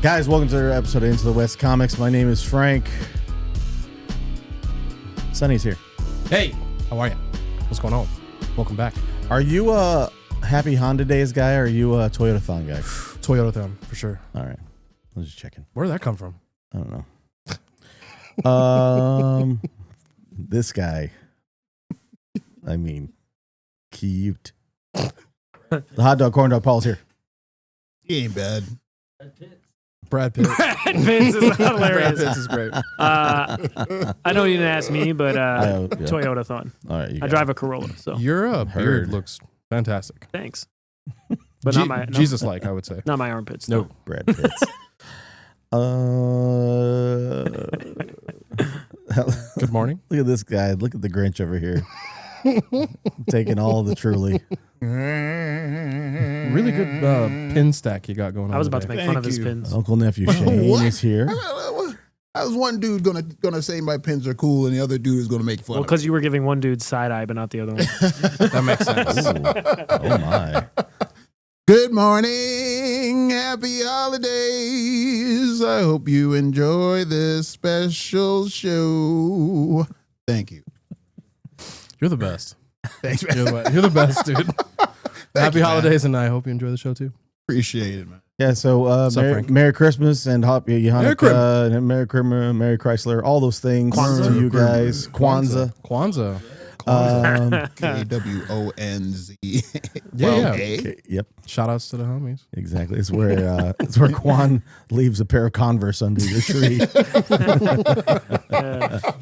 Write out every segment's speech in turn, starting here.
Guys, welcome to another episode of Into the West Comics. My name is Frank. Sonny's here. Hey, how are you? What's going on? Welcome back. Are you a Happy Honda Days guy or are you a Toyota-thon guy? Toyota-thon, for sure. All right. I was just checking. Where did that come from? I don't know. This guy. I mean, cute. The hot dog, corn dog, Paul's here. He ain't bad. Brad Pitt. Brad Pitt is hilarious. Brad Pitt is great. I know you didn't ask me, but Yeah. Toyota-thon. All right. I drive a Corolla, so Your beard Heard. looks fantastic. thanks. But not my Jesus-like, I would say. not my armpits. No. Brad Pitt. Good morning. Look at this guy. Look at the Grinch over here. Taking all the truly. Really good pin stack you got going on. I was about to today. make fun of Thank his you. pins. Uncle nephew Shane What? is here. I was one dude gonna say my pins are cool, and the other dude is gonna make fun. Well, of because you were giving one dude side eye, but not the other one. That makes sense. Ooh. Oh my. Good morning, happy holidays. I hope you enjoy this special show. Thank you. You're the best. Thanks, man. You're the best, dude. Happy you, man. holidays, and I hope you enjoy the show, too. Appreciate it, man. Yeah, so What's up, Merry, Frank? Merry Christmas and Happy Hanukkah and Merry Chrysler, all those things Kwanzaa. to you guys. Kwanzaa. Kwanzaa. KWONZ. Yeah. Okay, yep, Shout outs to the homies. exactly. It's where Quan leaves a pair of Converse under your tree.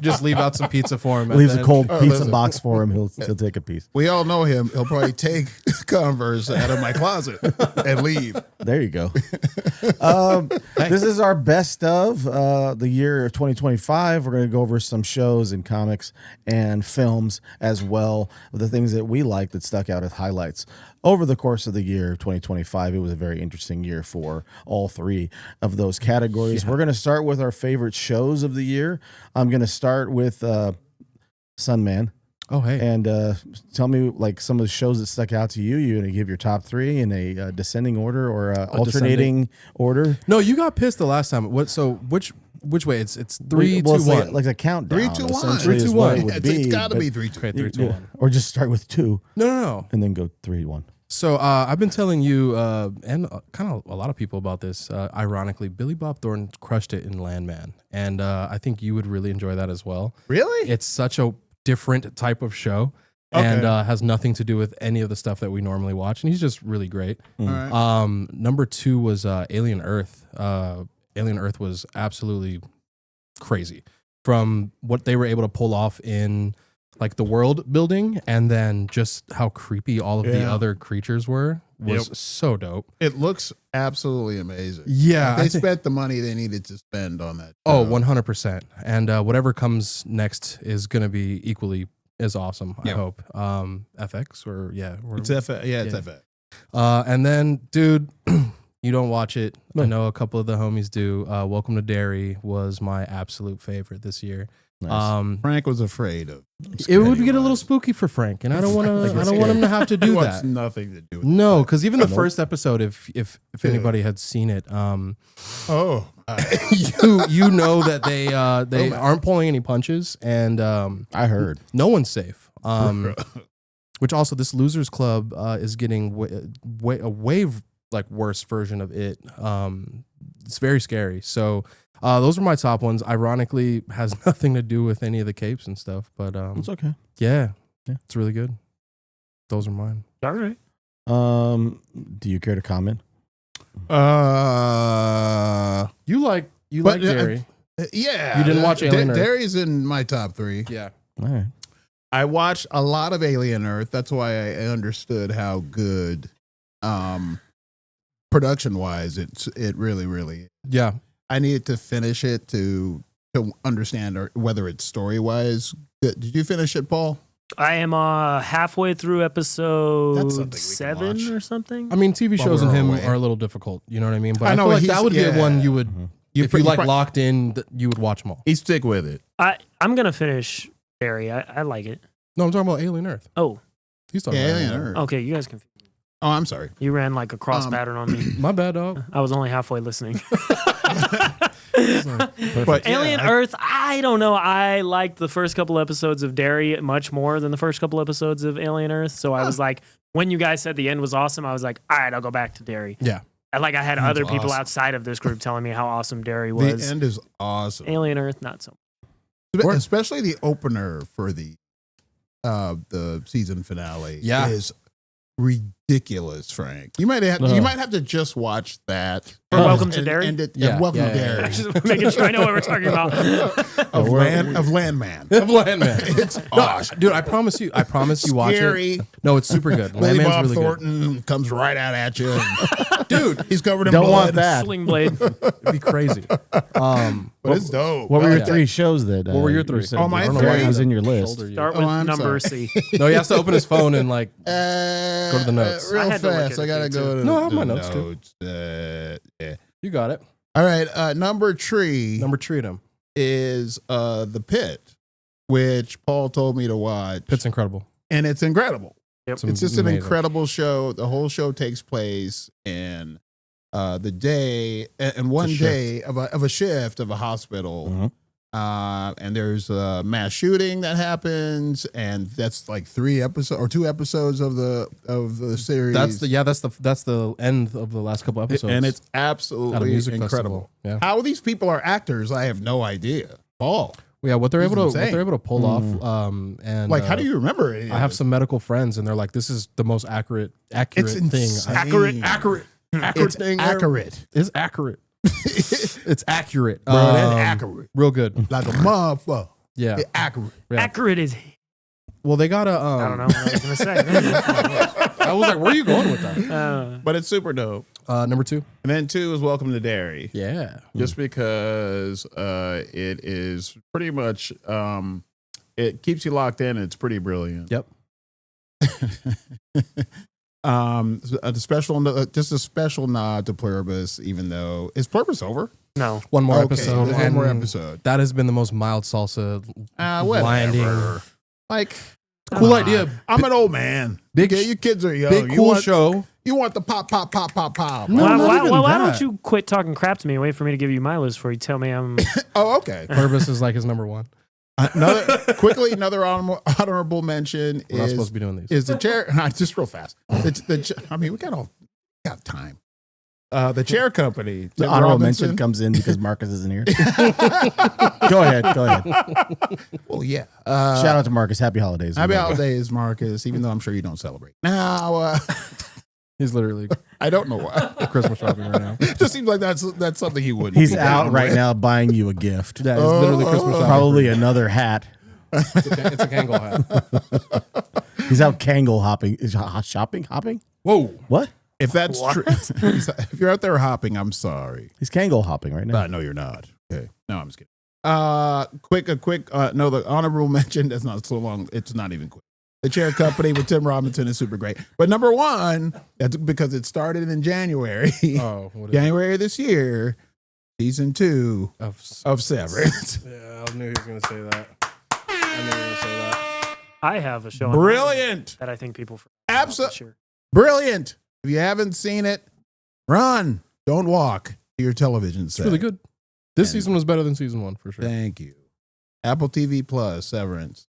Just leave out some pizza for him. at Leaves the a end. cold pizza listen. box for him. He'll take a piece. We all know him. He'll probably take Converse out of my closet and leave. There you go. This is our best of the year of 2025. We're going to go over some shows and comics and films as well, the things that we like that stuck out as highlights. Over the course of the year of 2025, it was a very interesting year for all three of those categories. We're going to start with our favorite shows of the year. I'm going to start with Sunman. Oh, hey. And tell me, like, some of the shows that stuck out to you. You're going to give your top three in a descending order or alternating order. No, you got pissed the last time. What? So which way? It's 3, 2, Well, it's 1. like a countdown. 3, 2, 1. essentially 3, 2, is what 1. it would be, It's got to but- be 3, 2. Okay, 3, 2, 1. Or just start with 2 No. and then go 3, 1. So I've been telling you and kind of a lot of people about this. Ironically, Billy Bob Thornton crushed it in Landman, and I think you would really enjoy that as well. Really? It's such a different type of show, Okay. and has nothing to do with any of the stuff that we normally watch. And he's just really great. All right. Number 2 was Alien Earth. Alien Earth was absolutely crazy from what they were able to pull off in like the world building, and then just how creepy all of the Yeah. other creatures were was Yep. so dope. It looks absolutely amazing. Yeah. They spent the money they needed to spend on that. Oh, 100%. And whatever comes next is going to be equally as awesome, I Yep. hope. FX or yeah. It's FX. Yeah, it's Yeah. FX. And then, dude, you don't watch it. No. I know a couple of the homies do. Welcome to Derry was my absolute favorite this year. Nice. Frank was afraid of. It would get a little spooky for Frank, and I don't want to. I don't want him to have to He do wants that. nothing to do with No, because even the Nope. first episode, if Yeah. anybody had seen it, Oh. you know that they aren't pulling any punches, and I heard. no one's safe. Which also, this Losers Club is getting a way like worse version of it. It's very scary. So those are my top ones. Ironically, has nothing to do with any of the capes and stuff. But It's okay. yeah, Yeah. it's really good. Those are mine. All right. Do you care to comment? You like Derry. Yeah. You didn't watch Alien Earth? Derry's in my top 3. Yeah. All right. I watched a lot of Alien Earth. That's why I understood how good production wise, it really. Yeah. I needed to finish it to understand whether it's story wise. Did you finish it, Paul? I am halfway through That's something we episode can 7 watch. or something. I mean, TV While shows and we're him away. are a little difficult. You know what I mean? But I I know, feel like he's- that would be yeah. one you would, if you like pro- locked in, you would watch them all. You stick with it. I'm gonna finish Barry. I like it. No, I'm talking about Alien Earth. Oh, He's talking Yeah, about Alien Alien Earth. Earth. okay. You guys confused. Oh, I'm sorry. You ran like a cross pattern on me. My bad, dog. I was only halfway listening. But yeah, Alien Earth, I don't know. I liked the first couple episodes of Derry much more than the first couple episodes of Alien Earth. So I was like, when you guys said the end was awesome, I was like, all right, I'll go back to Derry. Yeah. And like I had That's other people awesome. outside of this group telling me how awesome Derry The was. end is awesome. Alien Earth, not so. Especially the opener for the season finale Yeah. is ridiculous, Frank. You might have to just watch that. For Welcome to Derry? Welcome to Yeah. Derry. Just making sure I know what we're talking about. of Landman. Landman. It's No, awesome. dude, I promise you watch Scary. it. No, it's super good. Billy Landman's Bob really Thornton comes right out at you. and- Dude, he's covered in Don't blood. want that. Sling Blade. good. It'd be crazy. But it's dope. What were I your like three shows that? What were your you three? said? Oh, my I don't know why three? it was in your list. Shoulder you. Start Oh, with I'm number sorry. C. No, he has to open his phone and like Go to the notes. Real I had to look fast. at I it gotta too. go to No, I the have my notes, too. Yeah. you got it. All right. Number three Number treat him. is The Pit, which Paul told me to watch. Pit's incredible. And it's incredible. It's It's just an amazing. incredible show. The whole show takes place in the day and one shift. day of a shift of a hospital. Mhm. And there's a mass shooting that happens, and that's like 2 episodes of the series. That's the end of the last couple episodes. and it's at a absolutely music incredible. festival. Yeah. How these people are actors, I have no idea. Paul, Yeah, what they're This able is to insane. pull off. And like, how do you remember it? I have some medical friends, and they're like, "This is the most accurate It's thing. insane. Accurate It's thing. accurate. It's accurate. It's accurate. Bro, that's accurate. Real good. Like a motherfucker. Yeah. It's accurate. Yeah. Accurate is. Well, they got a. I don't know what I was gonna say. I was like, where are you going with that? But it's super dope. Number 2. And then 2 is Welcome to Derry. Yeah. Just because it is pretty much it keeps you locked in. It's pretty brilliant. Yep. Just a special nod to Pluribus, even though is Pluribus over? No. One more Okay, episode. there's one and more episode. That has been the most mild salsa Whatever. landing. Like, Cool idea. I'm an old man. Big your kids are young. Big You cool want- show. You want the pop. No, Why, not why, even why that. don't you quit talking crap to me? Wait for me to give you my list before you tell me I'm. Oh, okay. Pluribus is like his number 1. Another honorable mention We're not supposed is to be doing these. the chair. Just real fast. I mean, we got time. The chair company. The Tim honorable Robinson. mention comes in because Marcus isn't here. Go ahead. Well, yeah. Shout out to Marcus. Happy holidays. Happy holidays, Marcus. Even though I'm sure you don't celebrate. Now, He's literally I don't know why. Christmas shopping right now. It just seems like that's something he would. He's out right now buying you a gift. Yeah, he's literally Christmas shopping. Probably another hat. It's a Kangol hat. He's out Kangol hopping. Is hopping? Whoa. What? If that's true, if you're out there hopping, I'm sorry. He's Kangol hopping right now. No, you're not. Okay. No, I'm just kidding. No, the honorable mention. That's not so long. It's not even quick. The Chair Company with Tim Robinson is super great. But number 1, that's because it started in January. Oh, what is January of this year, season 2 it? of Severance. Yeah, I knew he was going to say that. I knew he was going to say that. I have a show on Brilliant. that I think people forget. Absolutely. Sure. Brilliant. If you haven't seen it, run. Don't walk to your television set. It's really good. This And- season was better than season 1 for sure. Thank you. Apple TV Plus, Severance.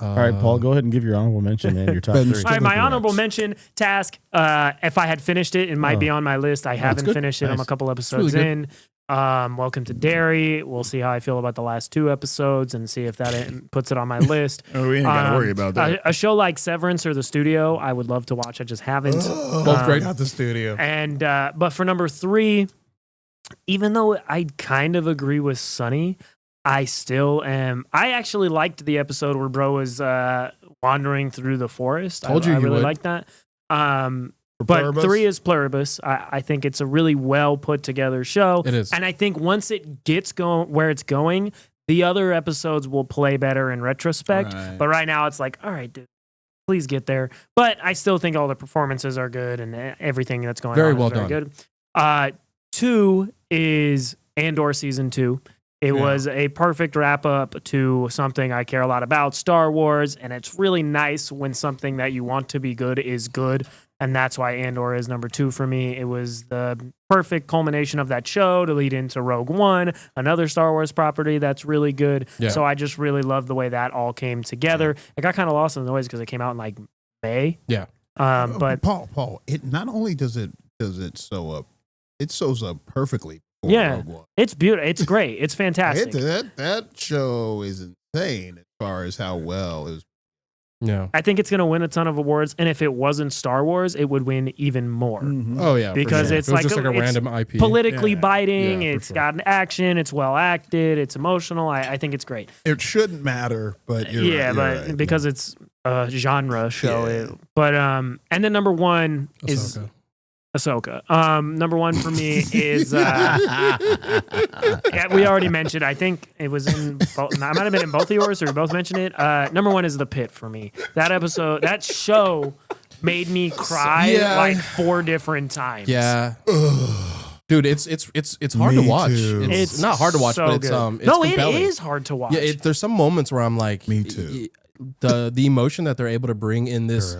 All right, Paul, go ahead and give your honorable mention and your top Ben 3. Stiller. All right, my Correct. honorable mention task. If I had finished it, it might be on my list. I haven't good. finished it. I'm Nice. a couple episodes really in. Welcome to Derry. We'll see how I feel about the last 2 episodes and see if that puts it on my list. Oh, we ain't got to worry about that. A show like Severance or The Studio, I would love to watch. I just haven't. Both great. Got the studio. And but for number 3, even though I kind of agree with Sonny, I still am. I actually liked the episode where Bro was wandering through the forest. Told you I you really would. liked that. For But Pluribus? 3 is Pluribus. I think it's a really well put together show. It is. And I think once it gets going where it's going, the other episodes will play better in retrospect. Right. But right now it's like, all right, dude, please get there. But I still think all the performances are good and everything that's going Very on well is very done. good. 2 is Andor season 2. It was a perfect wrap up to something I care a lot about, Star Wars, and it's really nice when something that you want to be good is good, and that's why Andor is number 2 for me. It was the perfect culmination of that show to lead into Rogue One, another Star Wars property that's really good. Yeah. So I just really love the way that all came together. It got kind of lost in the noise because it came out in like May. Yeah. But Paul, it not only does it sew up, it sews up perfectly. for Yeah. Rogue One. it's beautiful. It's great. It's fantastic. That show is insane as far as how well it was. Yeah. I think it's going to win a ton of awards, and if it wasn't Star Wars, it would win even more. Oh yeah. for Because sure. it's If it was like just like a it's random IP. Politically Yeah. biting, Yeah, for it's sure. got an action, it's well acted, it's emotional. I think it's great. It shouldn't matter, but you're Yeah, right, but you're right. because it's a genre show. Yeah. But and then number 1 is Ahsoka. Ahsoka. Number 1 for me is yeah, we already mentioned. I think it was in both, I might have been in both of yours, or we both mentioned it. Number 1 is The Pit for me. That episode, that show made me cry Yeah. like 4 different times. Yeah. Dude, it's hard Me to watch. too. It's not hard to watch, so but it's good. it's no, compelling. it is hard to watch. Yeah, there's some moments where I'm like, Me too. The emotion that they're able to bring in this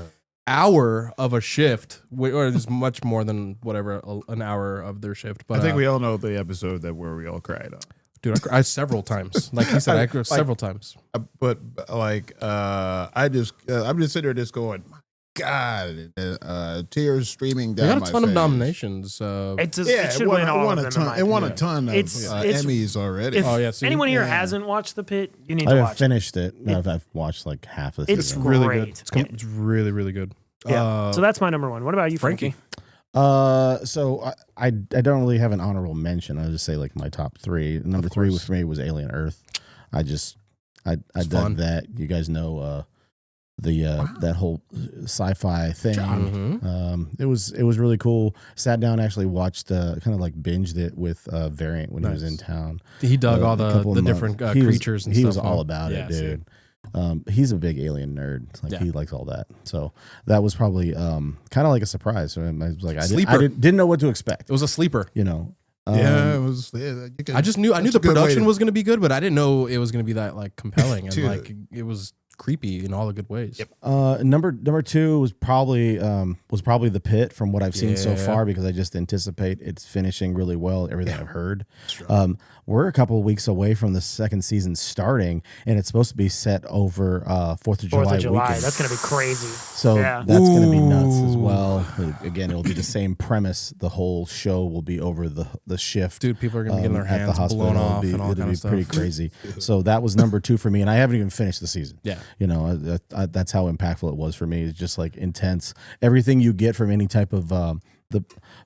hour of a shift, or it's much more than whatever an hour of their shift. But I think we all know the episode where we all cried on. dude, I cried several times. Like he said, I cried several times. But like, I'm just sitting there just going, my God, tears streaming They down got my a ton of face. nominations. It Yeah, should win all won of a them. ton. in my It won a opinion. ton of It's- Emmys already. If Oh, yeah, see? anyone here Yeah. hasn't watched The Pit, you need I to haven't watch it. finished it. No, I've watched like half of the It's season. Really great. good. It's really, really good. Yeah. So that's my number 1. What about you, Frankie? So I don't really have an honorable mention. I'll just say like my top 3. Number 3 course. for me was Alien Earth. I It's dug fun. that. You guys know that whole sci-fi thing. Mhm. It was really cool. Sat down, actually watched kind of like binged it with Variant when he was in Nice. town. He dug all a the couple of different months. He was- creatures and he stuff. was all huh? about Yeah, it, see. dude. He's a big alien nerd. Like Yeah. he likes all that. So that was probably kind of like a surprise. So I was like, I Sleeper. didn't know what to expect. It was a sleeper. You know. Yeah, it was. Yeah, you can- I just knew that's the a good way production to- was going to be good, but I didn't know it was going to be that like compelling and Dude. like it was creepy in all the good ways. Number 2 was probably The Pit from what I've seen so Yeah. far, because I just anticipate it's finishing really well. Everything I've heard. We're a couple of weeks away from the second season starting, and it's supposed to be set over 4th of 4th July of July. weekend. That's going to be crazy. So Yeah. that's going to be nuts as Ooh. well. Again, it'll be the same premise. The whole show will be over the shift. Dude, people are going to be getting their at the hands hospital. blown It'll off be, and all it'll kind be of stuff. pretty crazy. So that was number 2 for me, and I haven't even finished the season. Yeah. You know, that's how impactful it was for me. It's just like intense. Everything you get from any type of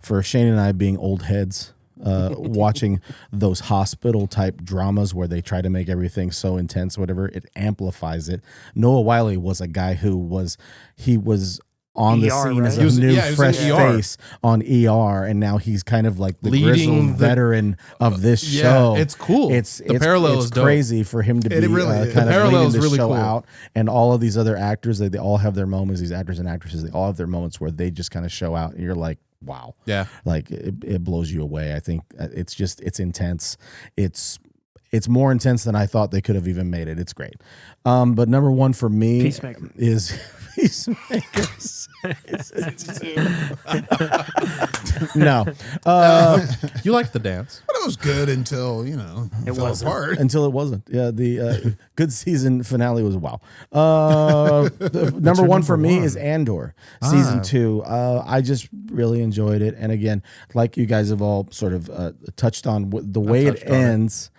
for Shane and I being old heads. Watching those hospital type dramas where they try to make everything so intense, whatever, it amplifies it. Noah Wiley was a guy who was on the ER, scene as right? a He was- new yeah, he was fresh in ER. face on ER, and now he's kind of like the Leading grizzled the- veteran of this Yeah, show. it's cool. It's The parallel it's is dope. crazy for him to be It really is. kind The of parallel leading is the really show cool. out, and all of these other actors, they all have their moments. These actors and actresses, they all have their moments where they just kind of show out, and you're like, wow. Yeah. Like it blows you away. I think it's intense. It's more intense than I thought they could have even made it. It's great. But number 1 for me Peacemaker. is Peacemakers. No. You like the dance. But it was good until it fell wasn't. apart. Until it wasn't. Yeah, the good season finale was wow. The number 1 for me is Andor, season 2. I just really enjoyed it. And again, like you guys have all sort of touched on, the way it ends,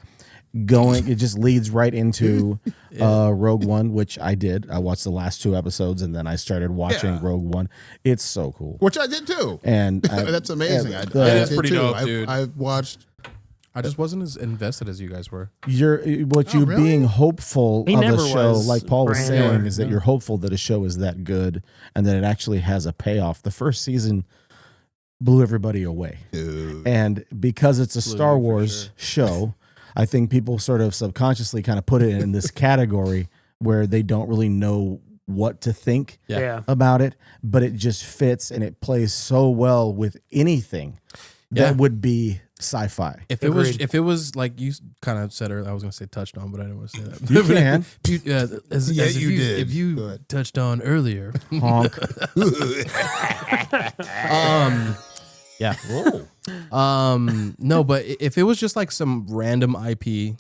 it just leads right into Rogue One, which I did. I watched the last 2 episodes, and then I started watching Rogue One. It's so cool. Which I did too. And That's amazing. yeah, I the- did It's pretty too. dope, dude. I've watched I just wasn't as invested as you guys were. You're really? being hopeful He of never a show, was like Paul was for saying, Andor. is that you're hopeful that a show is that good and that it actually has a payoff. The first season blew everybody away. Dude. And because it's a Blew Star me for Wars sure. show, I think people sort of subconsciously kind of put it in this category where they don't really know what to think Yeah. about it, but it just fits and it plays so well with anything that Yeah. would be sci-fi. If Agreed. it was like you kind of said earlier, I was going to say touched on, but I didn't want to say that. You can. As you did. If you Good. touched on earlier, Honk. yeah. No, but if it was just like some random IP,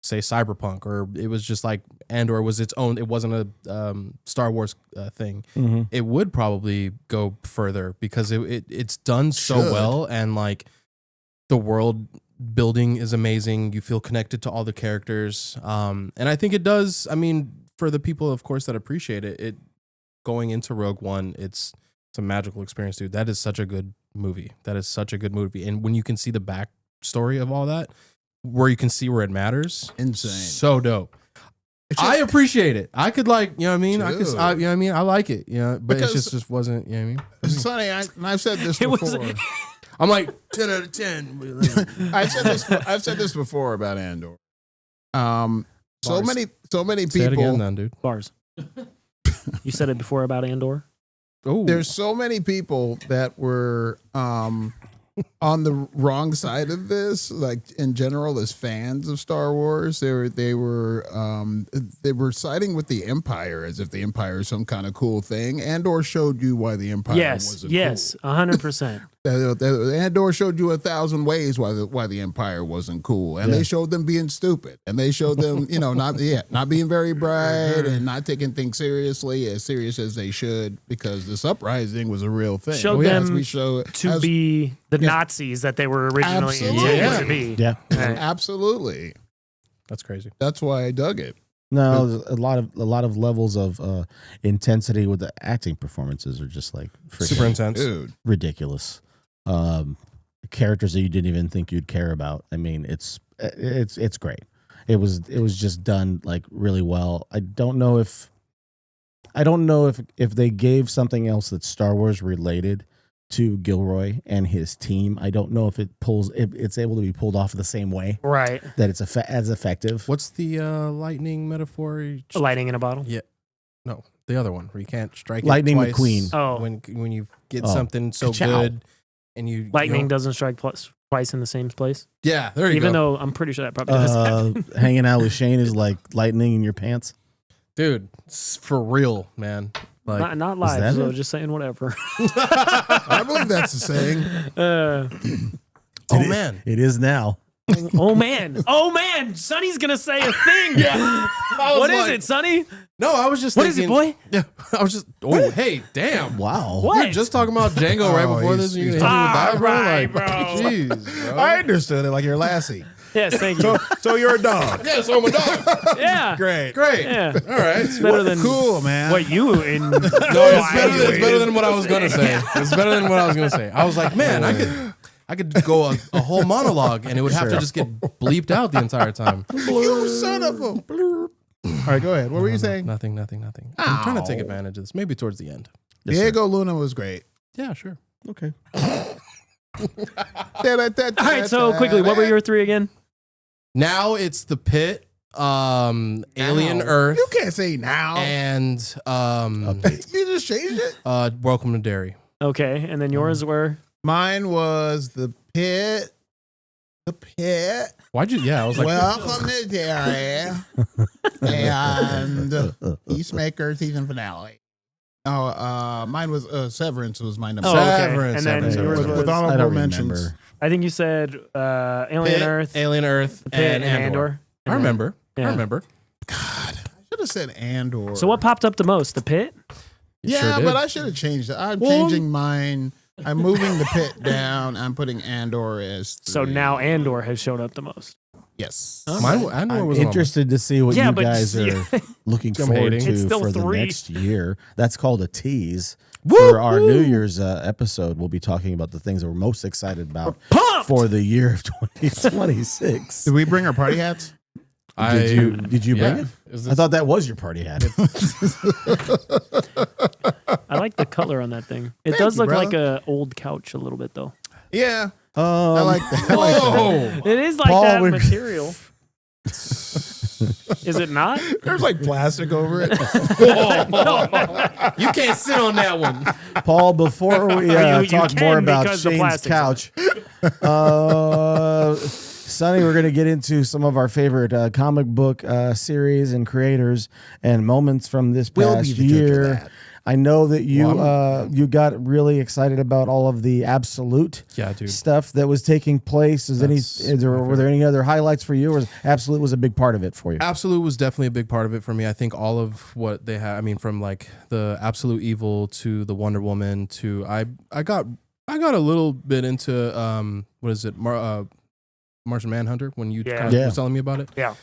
say Cyberpunk, or it was just like Andor was its own, it wasn't a Star Wars thing, Mhm. it would probably go further because it's done so Should. well, and like the world building is amazing. You feel connected to all the characters, and I think it does. I mean, for the people, of course, that appreciate it, going into Rogue One, it's a magical experience, dude. That is such a good movie. That is such a good movie, and when you can see the backstory of all that, where you can see where it matters, Insane. so dope. It's I just- appreciate it. I could like, you know what I mean? I could, Dude. you know what I mean? I like it, you know, but Because- it just wasn't, you know what I mean? Sonny, and I've said this It was- before. I'm like 10 out of 10. I've said this before about Andor. So Bars. many Say it again people. then, dude. Bars. You said it before about Andor. Oh, There's so many people that were on the wrong side of this. Like in general, as fans of Star Wars, they were siding with the Empire as if the Empire is some kind of cool thing. Andor showed you why the Empire wasn't Yes, 100%. Andor showed you 1,000 ways why the Empire wasn't cool, and they showed them being stupid, and they showed them, not being very bright and not taking things seriously as serious as they should, because this uprising was a real thing. Showed As them we show To be the Nazis that they were originally Absolutely. intended to be. Yeah. Right. absolutely. that's crazy. That's why I dug it. No, there's a lot of levels of intensity with the acting performances are just like freaking Super intense. Dude, ridiculous. Characters that you didn't even think you'd care about. I mean, it's great. It was just done like really well. I don't know if they gave something else that's Star Wars related to Gilroy and his team. I don't know if it's able to be pulled off the same way Right. that it's as effective. What's the lightning metaphor? Lightning in a bottle. Yeah. No, the other one where you can't strike Lightning it twice McQueen. Oh. when you get Oh. something so Ka-chow. good and you Lightning you know- doesn't strike twice in the same place. Yeah, there you Even go. though I'm pretty sure that probably does happen. Hanging out with Shane is like lightning in your pants. Dude, it's for real, man. Like Not live, that so it? just saying whatever. I believe that's the saying. oh man. It is now. Oh man, Sonny's gonna say a thing. Yeah. What is it, Sonny? No, I was just What is it, thinking, boy? Yeah. I was just hey, damn. Wow. What? We were just talking about Django right Oh, before he's- this. And you he's hit me with talking- that, bro. Alright, Like, bro. jeez, bro. I understood it like you're Lassie. Yes, thank you. So you're a dog. Yeah, so I'm a dog. Yeah. Great. Great. Yeah. All right. It's better than Cool, man. what you in. No, it's better than what I was gonna say. It's better than what I was gonna say. I was like, man, I could go a whole monologue and it would have to just get bleeped out the entire time. You son of a blurb. All right, go ahead. What were you saying? Nothing. I'm trying to take advantage of this. Maybe towards the end. Yes, sir. Diego Luna was great. Yeah, sure. Okay. All right, so quickly, what were your three again? Now it's the Pit, Alien Now. Earth, You can't say now. and You just changed it. Welcome to Derry. Okay, and then yours were. Mine was the Pit. The Pit. Why'd you? Yeah, I was like, Welcome to Derry. And Peacemaker season finale. Oh, mine was Severance. Was my number. Oh, okay. Severance, And then Severance, yours Severance. with was. I honorable don't mentions. remember. I think you said Alien Pit, Earth, Alien Earth, the Pit, and Andor. I remember. Yeah. I remember. God, I should have said Andor. So what popped up the most? The Pit? You Yeah, sure did. but I should have changed it. I'm Well- changing mine. I'm moving the Pit down. I'm putting Andor as 3. So now Andor has showed up the most. Yes. Mine, Andor I'm was on my- interested to see what Yeah, you but guys are looking I'm forward hating. It's to still for the 3. next year. That's called a tease. Woo! For our New Year's episode, we'll be talking about the things that we're most excited about Pumped! for the year of 2026. Did we bring our party hats? Did you bring it? Is I this, thought that was your party hat. I like the color on that thing. It Thank does you, look brother. like a old couch a little bit though. Yeah. I like that. I like that. It is like Paul, that we're- material. Is it not? There's like plastic over it. you can't sit on that one. Paul, before we You talk can more about because the Shane's plastic's couch, Sonny, we're going to get into some of our favorite comic book series and creators and moments from this We'll past be the judge of year. that. I know that you Well, you got really excited about all of the Absolute Yeah, dude. stuff that was taking place. Were there any other highlights for you, or Absolute was a big part of it for you? Absolute was definitely a big part of it for me. I think all of what they had, I mean, from like the Absolute Evil to the Wonder Woman to I got a little bit into what is it, Martian Manhunter when you Yeah. kind of Yeah. were telling me about it. Yeah.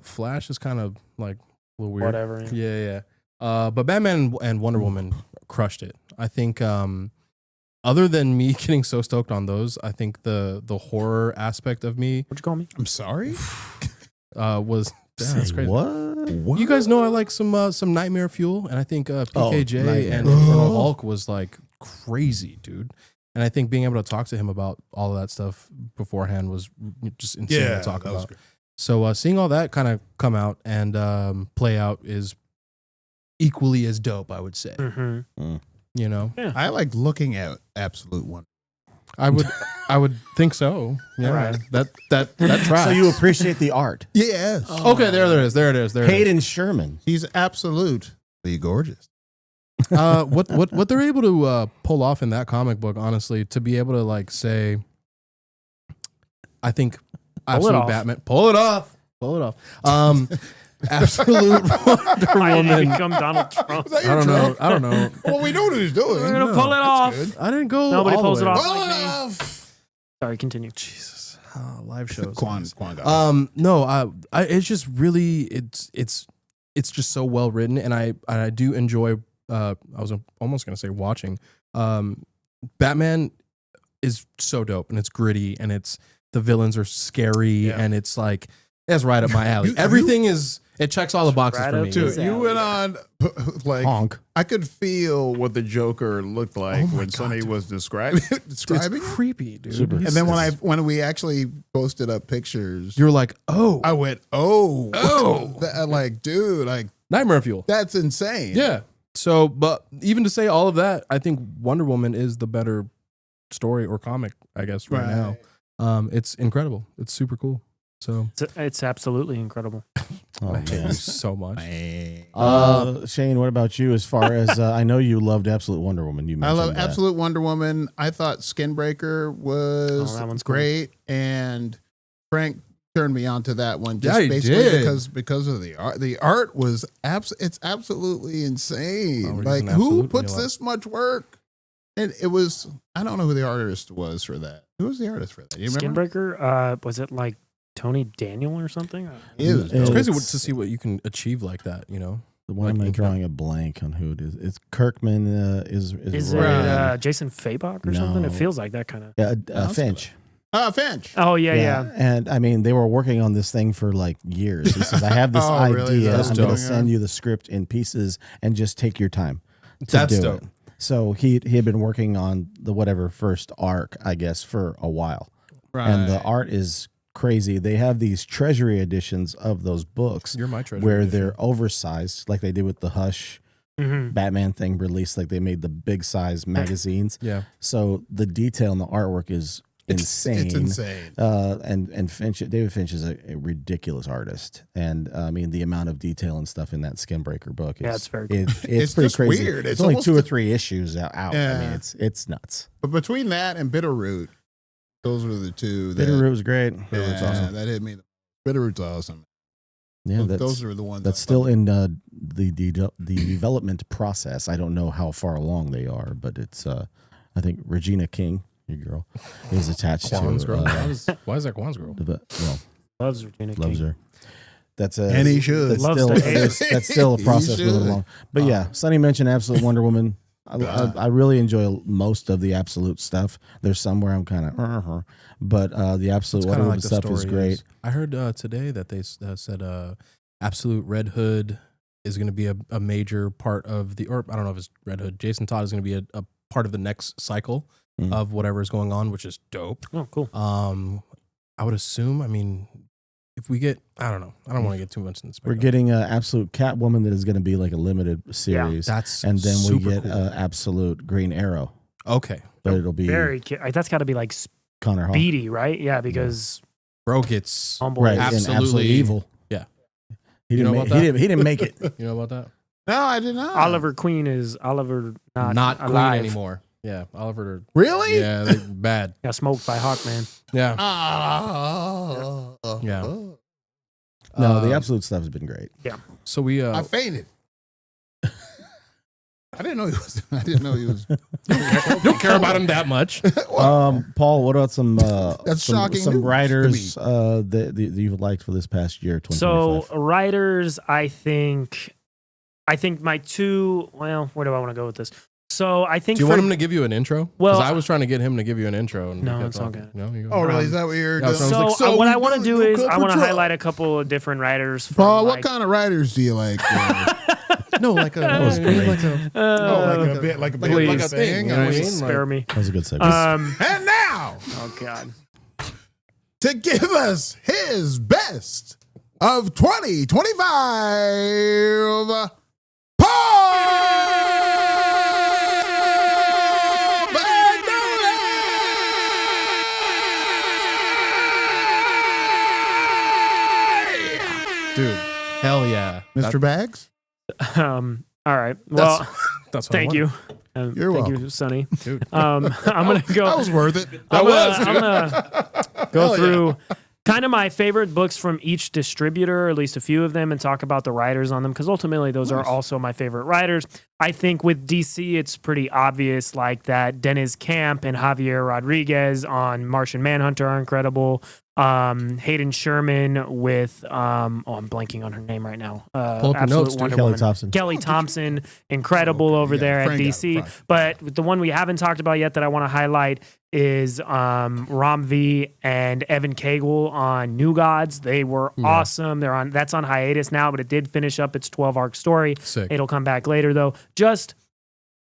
Flash is kind of like a little weird. Whatever. Yeah. But Batman and Wonder Woman crushed it. I think other than me getting so stoked on those, I think the horror aspect of me What'd you call me? I'm sorry. was that's Say crazy. what? You guys know I like some Nightmare Fuel, and I think PKJ Nightmare. and Infernal Hulk was like crazy, dude. And I think being able to talk to him about all of that stuff beforehand was just insane to talk that was about. great. So seeing all that kind of come out and play out is equally as dope, I would say. Mm-hmm. You know, I like looking at Absolute One. I would think so. Yeah, Right. that tracks. So you appreciate the art. Yes. Okay, there it is. Hayden Sherman. He's absolutely gorgeous. What they're able to pull off in that comic book, honestly, to be able to like say, I think Absolute off. Batman, pull it off. Absolute Wonder I didn't Woman. become Donald Trump. Is that I your don't know. trick? I don't know. Well, we know what he's doing. We're gonna No, pull it off. Good. I didn't go. Nobody all the pulls it way. off. Pull like it me. off. Sorry, continue. Jesus, live shows. Quan got it. No, I it's just really it's just so well written, and I do enjoy. I was almost gonna say watching. Batman is so dope, and it's gritty, and it's the villains are scary, Yeah. and it's like that's right up my alley. You- Everything is it checks all the boxes Right for up me. to Dude, his you alley. went on like Honk. I could feel What the Joker looked like Oh my when God, Sonny dude. was describing. describing It's it. creepy, dude. Super. And then when we actually posted up pictures, You're like, oh, I went, oh, like, dude, like Nightmare Fuel. that's insane. Yeah. So, but even to say all of that, I think Wonder Woman is the better story or comic, I guess, right now. It's incredible. It's super cool. So, It's absolutely incredible. Oh, thank man. you so much. Shane, what about you? As far as I know, you loved Absolute Wonder Woman. You I mentioned love that. Absolute Wonder Woman. I thought Skinbreaker was Oh, that one's cool. great, and Frank turned me on to that one Yeah, just he basically did. because of the art. The art was it's absolutely insane. Oh, we're Like using who absolutely puts a lot. this much work? And it was I don't know who the artist was for that. Who was the artist for that? Do you remember? Skinbreaker, was it like Tony Daniel or something? It was It's It's- crazy to see what you can achieve like that, you know? Why Like am I ink drawing a blank on who it is? It's Kirkman. Is Is Ryan. it Jason Fabok or something? It No. feels like that kind of. Yeah, I'll Finch. Finch. Oh yeah. And I mean, they were working on this thing for like years. He says, "I have this Oh, really? idea. That's I'm going to dope. send you the script in pieces and just take your time to That's do dope. it." So he had been working on the whatever first arc, I guess, for a while, and the art is crazy. They have these treasury editions of those books You're my treasure. where edition. they're oversized, like they did with the Hush hmm Batman thing released. Like they made the big size magazines. Yeah. So the detail in the artwork is insane. It's insane. And Finch, David Finch is a ridiculous artist, and I mean the amount of detail and stuff in that Skinbreaker book. Is, Yeah, it's very cool. It's It's pretty just crazy. weird. It's It's only almost 2 or a- 3 issues out. I mean, Yeah. it's nuts. But between that and Bitterroot, those were the two. Bitterroot was great. Bitterroot's awesome. That hit me. Bitterroot's awesome. Yeah, Those are the ones. that's I still love. in the development process. I don't know how far along they are, but it's I think Regina King, your girl, is attached Quan's to girl. Why is that Quan's girl? well, Loves Regina Loves King. her. That's And he should. That's Loves still, to hate her. that's still a He process moving should. along. But yeah, Sonny mentioned Absolute Wonder Woman. I really enjoy most of the Absolute stuff. There's some where I'm kind of, but the Absolute It's Wonder kinda Woman the stuff is story great. I heard today that they said Absolute Red Hood is going to be a major part of or I don't know if it's Red Hood. Jason Todd is going to be a part of the next cycle Mm. of whatever is going on, which is dope. Oh, cool. I would assume. I mean, if we get, I don't know. I don't want to get too much in this. We're getting Absolute Catwoman that is going to be like a limited series, that's and then we super get cool. Absolute Green Arrow, Okay, but it'll be That's got to be like Connor Hall, speedy, right? Yeah, because bro gets. Humble right? is- And Absolute Absolutely. Evil. Yeah. He You didn't. know Make, about he didn't make it. You know about that? No, I did not. Oliver Queen is Oliver not Queen alive. anymore. Yeah, Oliver. Really? Yeah, they bad. Got smoked by Hawkman. Yeah, Ah. Yeah. No, the Um, Absolute stuff has been great. So we I fainted. I didn't know he was. I didn't know he was. don't care about him that much. Paul, what about some That's some, shocking some news to writers that you've liked for this past year, 2025? So writers, I think my two. Well, where do I want to go with this? So I think Do you for, want him to give you an intro? Well, Because I was trying to get him to give you an intro. And No, we kept it's all talking. good. No, you go. Oh, really? Is that what you're Yeah, doing? so I so, was like, what I we want to don't do do is I want to Cobra highlight a couple of different writers. From, Paul, what like, kind of writers do you like? No, like a, was great. like a, like a bit, like a bit, please. like a thing. You know what I I mean? mean? spare me. That was a good segment. And now, Oh God. to give us his best of 2025, Paul Bagnolet! dude. Hell yeah, Mr. Bags? All right. Well, That's what I thank wanted. you. You're thank welcome. you, Sonny. Dude. I'm gonna go. That was worth it. I'm gonna go through kind of my favorite books from each distributor, or at least a few of them, and talk about the writers on them, because ultimately those are also my favorite writers. I think with DC, it's pretty obvious, like that Dennis Camp and Javier Rodriguez on Martian Manhunter are incredible. Hayden Sherman with I'm blanking on her name right now. Pull up your Absolute notes, dude. Wonder Kelly Woman. Thompson. Kelly Thompson, incredible over Yeah, there at Frank got it, DC. Frank. But the one we haven't talked about yet that I want to highlight is Ram V and Evan Cagle on New Gods. They were awesome. That's on hiatus now, but it did finish up its 12-arc story. Sick. It'll come back later though. Give me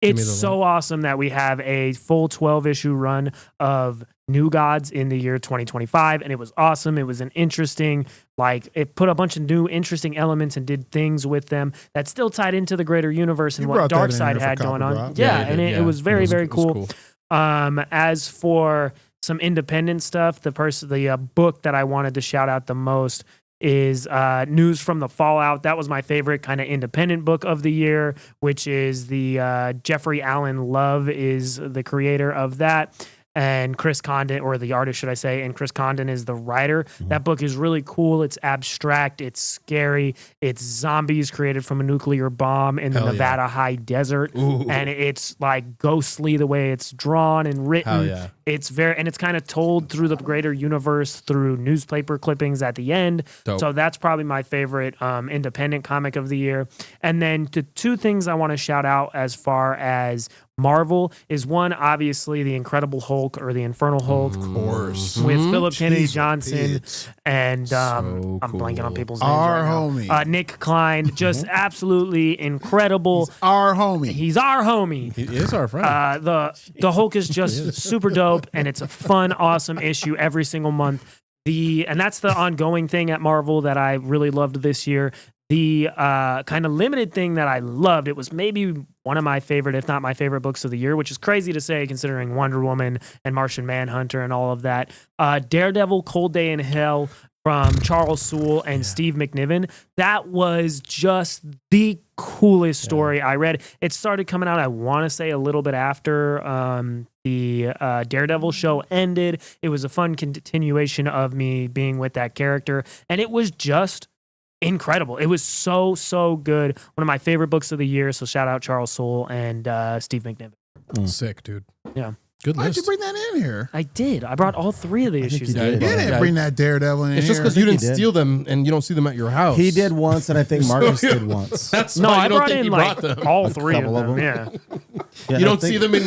It's the so awesome that we have a full 12-issue run of New Gods in the year 2025, and it was awesome. It was an interesting, it put a bunch of new interesting elements and did things with them that still tied into the greater universe and You what brought that in Darkseid here for had going Copper on. Drop. Yeah, you and did, it was very, very cool. cool. As for some independent stuff, the book that I wanted to shout out the most is News from the Fallout. That was my favorite kind of independent book of the year, which is the Jeffrey Allen Love is the creator of that. And Chris Condon, or the artist, should I say, and Chris Condon is the writer. That book is really cool. It's abstract. It's scary. It's zombies created from a nuclear bomb in the Hell yeah. Nevada high desert. Ooh. And it's like ghostly the way it's drawn and written. Hell yeah. It's kind of told through the greater universe through newspaper clippings at the end. Dope. So that's probably my favorite independent comic of the year. And then the two things I want to shout out as far as Marvel is one, obviously, the Incredible Hulk or the Infernal Hulk Of course. with Philip Kennedy Jeez, Johnson bitch. and So I'm blanking on cool. people's names Our right now. homie. Nick Klein, just absolutely incredible. Our homie. He's our homie. He is our friend. The Hulk is just super dope, and it's a fun, awesome issue every single month. And that's the ongoing thing at Marvel that I really loved this year. The kind of limited thing that I loved, it was maybe one of my favorite, if not my favorite books of the year, which is crazy to say considering Wonder Woman and Martian Manhunter and all of that. Daredevil, Cold Day in Hell from Charles Soule and Steve McNiven. That was just the coolest story I read. It started coming out, I want to say, a little bit after the Daredevil show ended. It was a fun continuation of me being with that character, and it was just incredible. It was so, so good. One of my favorite books of the year. So shout out Charles Soule and Steve McNiven. Sick, dude. Yeah. Good Why'd list. you bring that in here? I did. I brought all 3 of the think issues you in. did. You didn't Yeah. bring that Daredevil in It's here. just because you think didn't he did. steal them and you don't see them at your house. He did once, and I think Marcus did once. That's No, why you I don't brought think in he like brought them. all 3 of couple of them. them. Yeah. Yeah, You I don't think- see them in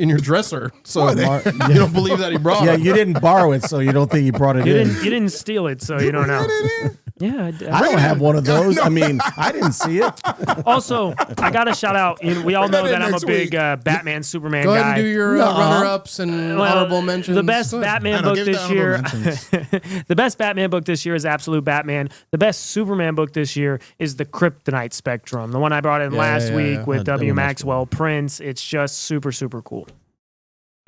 your dresser, so Mar- you don't believe that he brought Yeah, them. you didn't borrow it, so you don't think he brought it You in. didn't steal it, so you don't know. Yeah, I don't have one of those. I mean, I didn't see it. Also, I got to shout out. We all know that in that I'm a next big week. Batman, Superman Go guy. ahead and do your runner-ups and Well, honorable mentions. The best Go ahead. Batman I know, book give the this honorable year. mentions. The best Batman book this year is Absolute Batman. The best Superman book this year is the Kryptonite Spectrum, the one I brought in last yeah, week yeah. with W. W. Maxwell Prince. It's just super, super cool.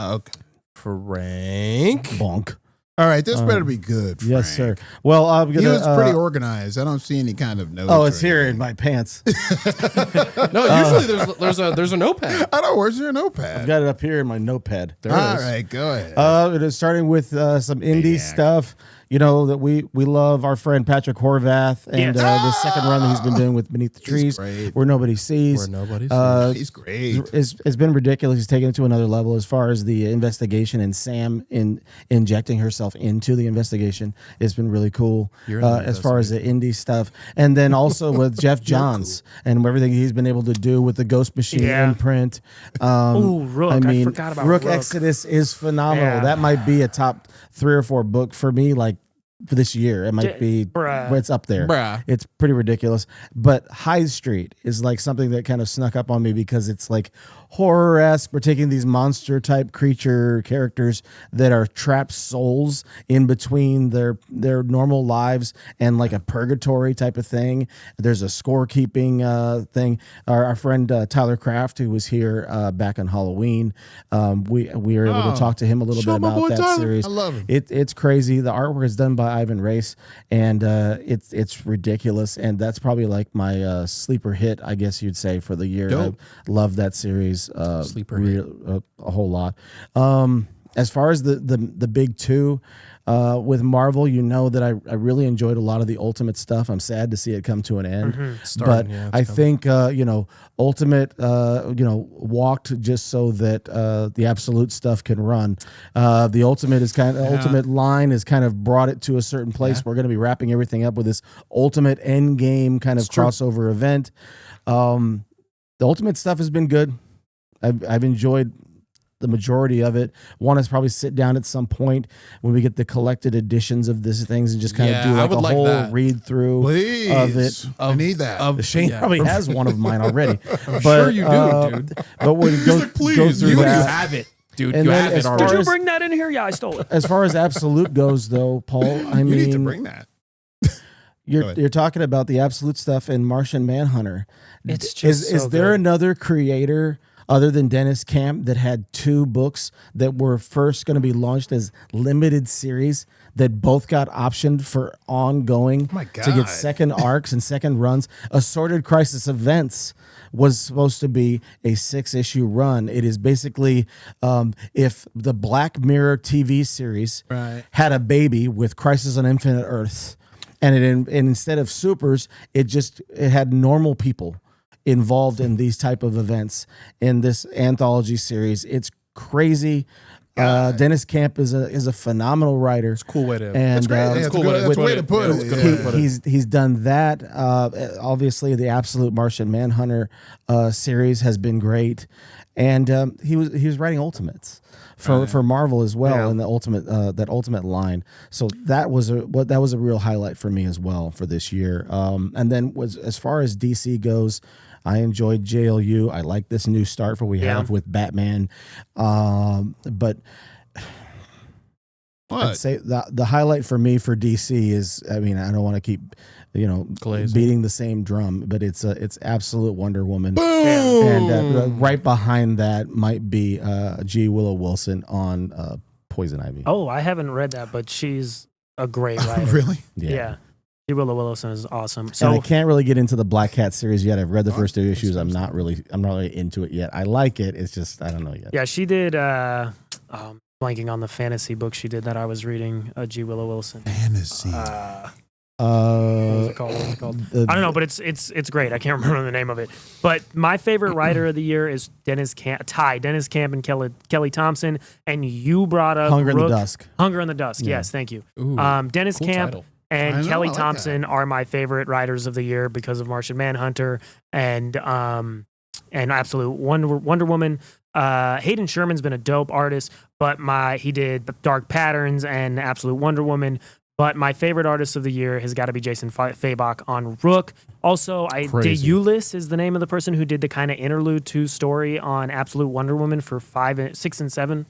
Okay. Frank. Bonk. All right, this better be good. Yes, sir. Frank. Well, I'm He gonna. was pretty organized. I don't see any kind of notes. Oh, it's or here anything. in my pants. No, usually there's a notepad. I don't. Where's your I've notepad? got it up here in my notepad. There All it is. right, go ahead. It is starting with some indie Maniac. stuff. You know that we love our friend Patrick Horvath and Yes. the second run that he's been doing with Beneath the Trees, great. where nobody sees. Where nobody He's great. It's been ridiculous. He's taken it to another level as far as the investigation and Sam injecting herself into the investigation. It's been really cool You're in the as far as the indie stuff. And then also with Jeff Johns and everything he's been able to do with the Ghost Machine Yeah. imprint. Ooh, Rook. I forgot about Rook. Exodus is phenomenal. Yeah. That might be a top 3 or 4 book for me, like for this year. It might be, Bruh. it's up there. Bruh. It's pretty ridiculous. But Hyde Street is like something that kind of snuck up on me because it's like horror-esque. We're taking these monster type creature characters that are trapped souls in between their normal lives and like a purgatory type of thing. There's a scorekeeping thing. Our friend Tyler Kraft, who was here back on Halloween, we were able to talk to him a little bit my about boy that Tyler. series. I love him. It's crazy. The artwork is done by Ivan Race, and it's ridiculous. And that's probably like my sleeper hit, I guess you'd say, for the year. Dope. I love that series Sleeper hit. a whole lot. As far as the big 2, with Marvel, you know that I really enjoyed a lot of the Ultimate stuff. I'm sad to see it come to an end, Starting, but yeah, it's I coming. think Ultimate walked just so that the Absolute stuff can run. The Ultimate is Ultimate line has kind of brought it to a certain place. We're going to be wrapping everything up with this Ultimate Endgame kind of crossover event. The Ultimate stuff has been good. I've enjoyed the majority of it. Want to probably sit down at some point when we get the collected editions of these things and just kind Yeah, of do I like would a like whole that. read through Please. of it. I need that. Shane yeah. probably has one of mine already. I'm But, sure you do, dude. But when you go, like, please, go through you that, have it, dude. And you then have as it far already. Did you as- bring that in here? Yeah, I stole it. as far as Absolute goes, though, Paul, I You mean, need to bring that. Go you're ahead. you're talking about the Absolute stuff in Martian Manhunter. It's just is so there good. another creator other than Dennis Camp that had 2 books that were first going to be launched as limited series that both got optioned for ongoing my to get God. second arcs and second runs? Assorted Crisis Events was supposed to be a 6-issue run. It is basically if the Black Mirror TV series Right. had a baby with Crisis on Infinite Earths, and and instead of supers, it had normal people involved in these type of events in this anthology series. It's crazy. Dennis Camp is a phenomenal writer. It's a cool way to. And Yeah, It's it's cool a good- way to that's a put way it. to put Yeah, it. it's a good Yeah. way to put it. he's done that. Obviously, the Absolute Martian Manhunter series has been great, and he was writing Ultimates for Marvel as well Yeah. in the Ultimate line. So that was a real highlight for me as well for this year. And then as far as DC goes, I enjoyed JLU. I like this new start for we Yeah. have with Batman, but. I'd What? say the highlight for me for DC is, I mean, I don't want to keep, Glazing. beating the same drum, but it's Absolute Wonder Woman, Boom. and right behind that might be G. Willow Wilson on Poison Ivy. Oh, I haven't read that, but she's a great writer. Really? Yeah. G. Willow Wilson is awesome. So I So can't really get into the Black Cat series yet. I've read the first 2 that's issues. I'm not really into it yet. I like it. It's just I don't know yet. yeah, she did blanking on the fantasy book she did that I was reading, G. Willow Wilson. Fantasy. What was Uh, it called? What was it called? the- I don't know, but it's great. I can't remember the name of it. But my favorite writer of the year is Dennis Camp and Kelly Thompson. And you brought up Hunger in the Rook- Dusk. Hunger in the Dusk. Yeah. Yes, thank you. Ooh, Dennis cool Camp title. and I know, Kelly I like Thompson are my favorite writers of the year because of Martian Manhunter and Absolute Wonder Woman. Hayden Sherman's been a dope artist, but he did Dark Patterns and Absolute Wonder Woman. But my favorite artist of the year has got to be Jason Fabok on Rook. Also, Crazy. Deulis is the name of the person who did the kind of interlude 2 story on Absolute Wonder Woman for 5, 6, and 7,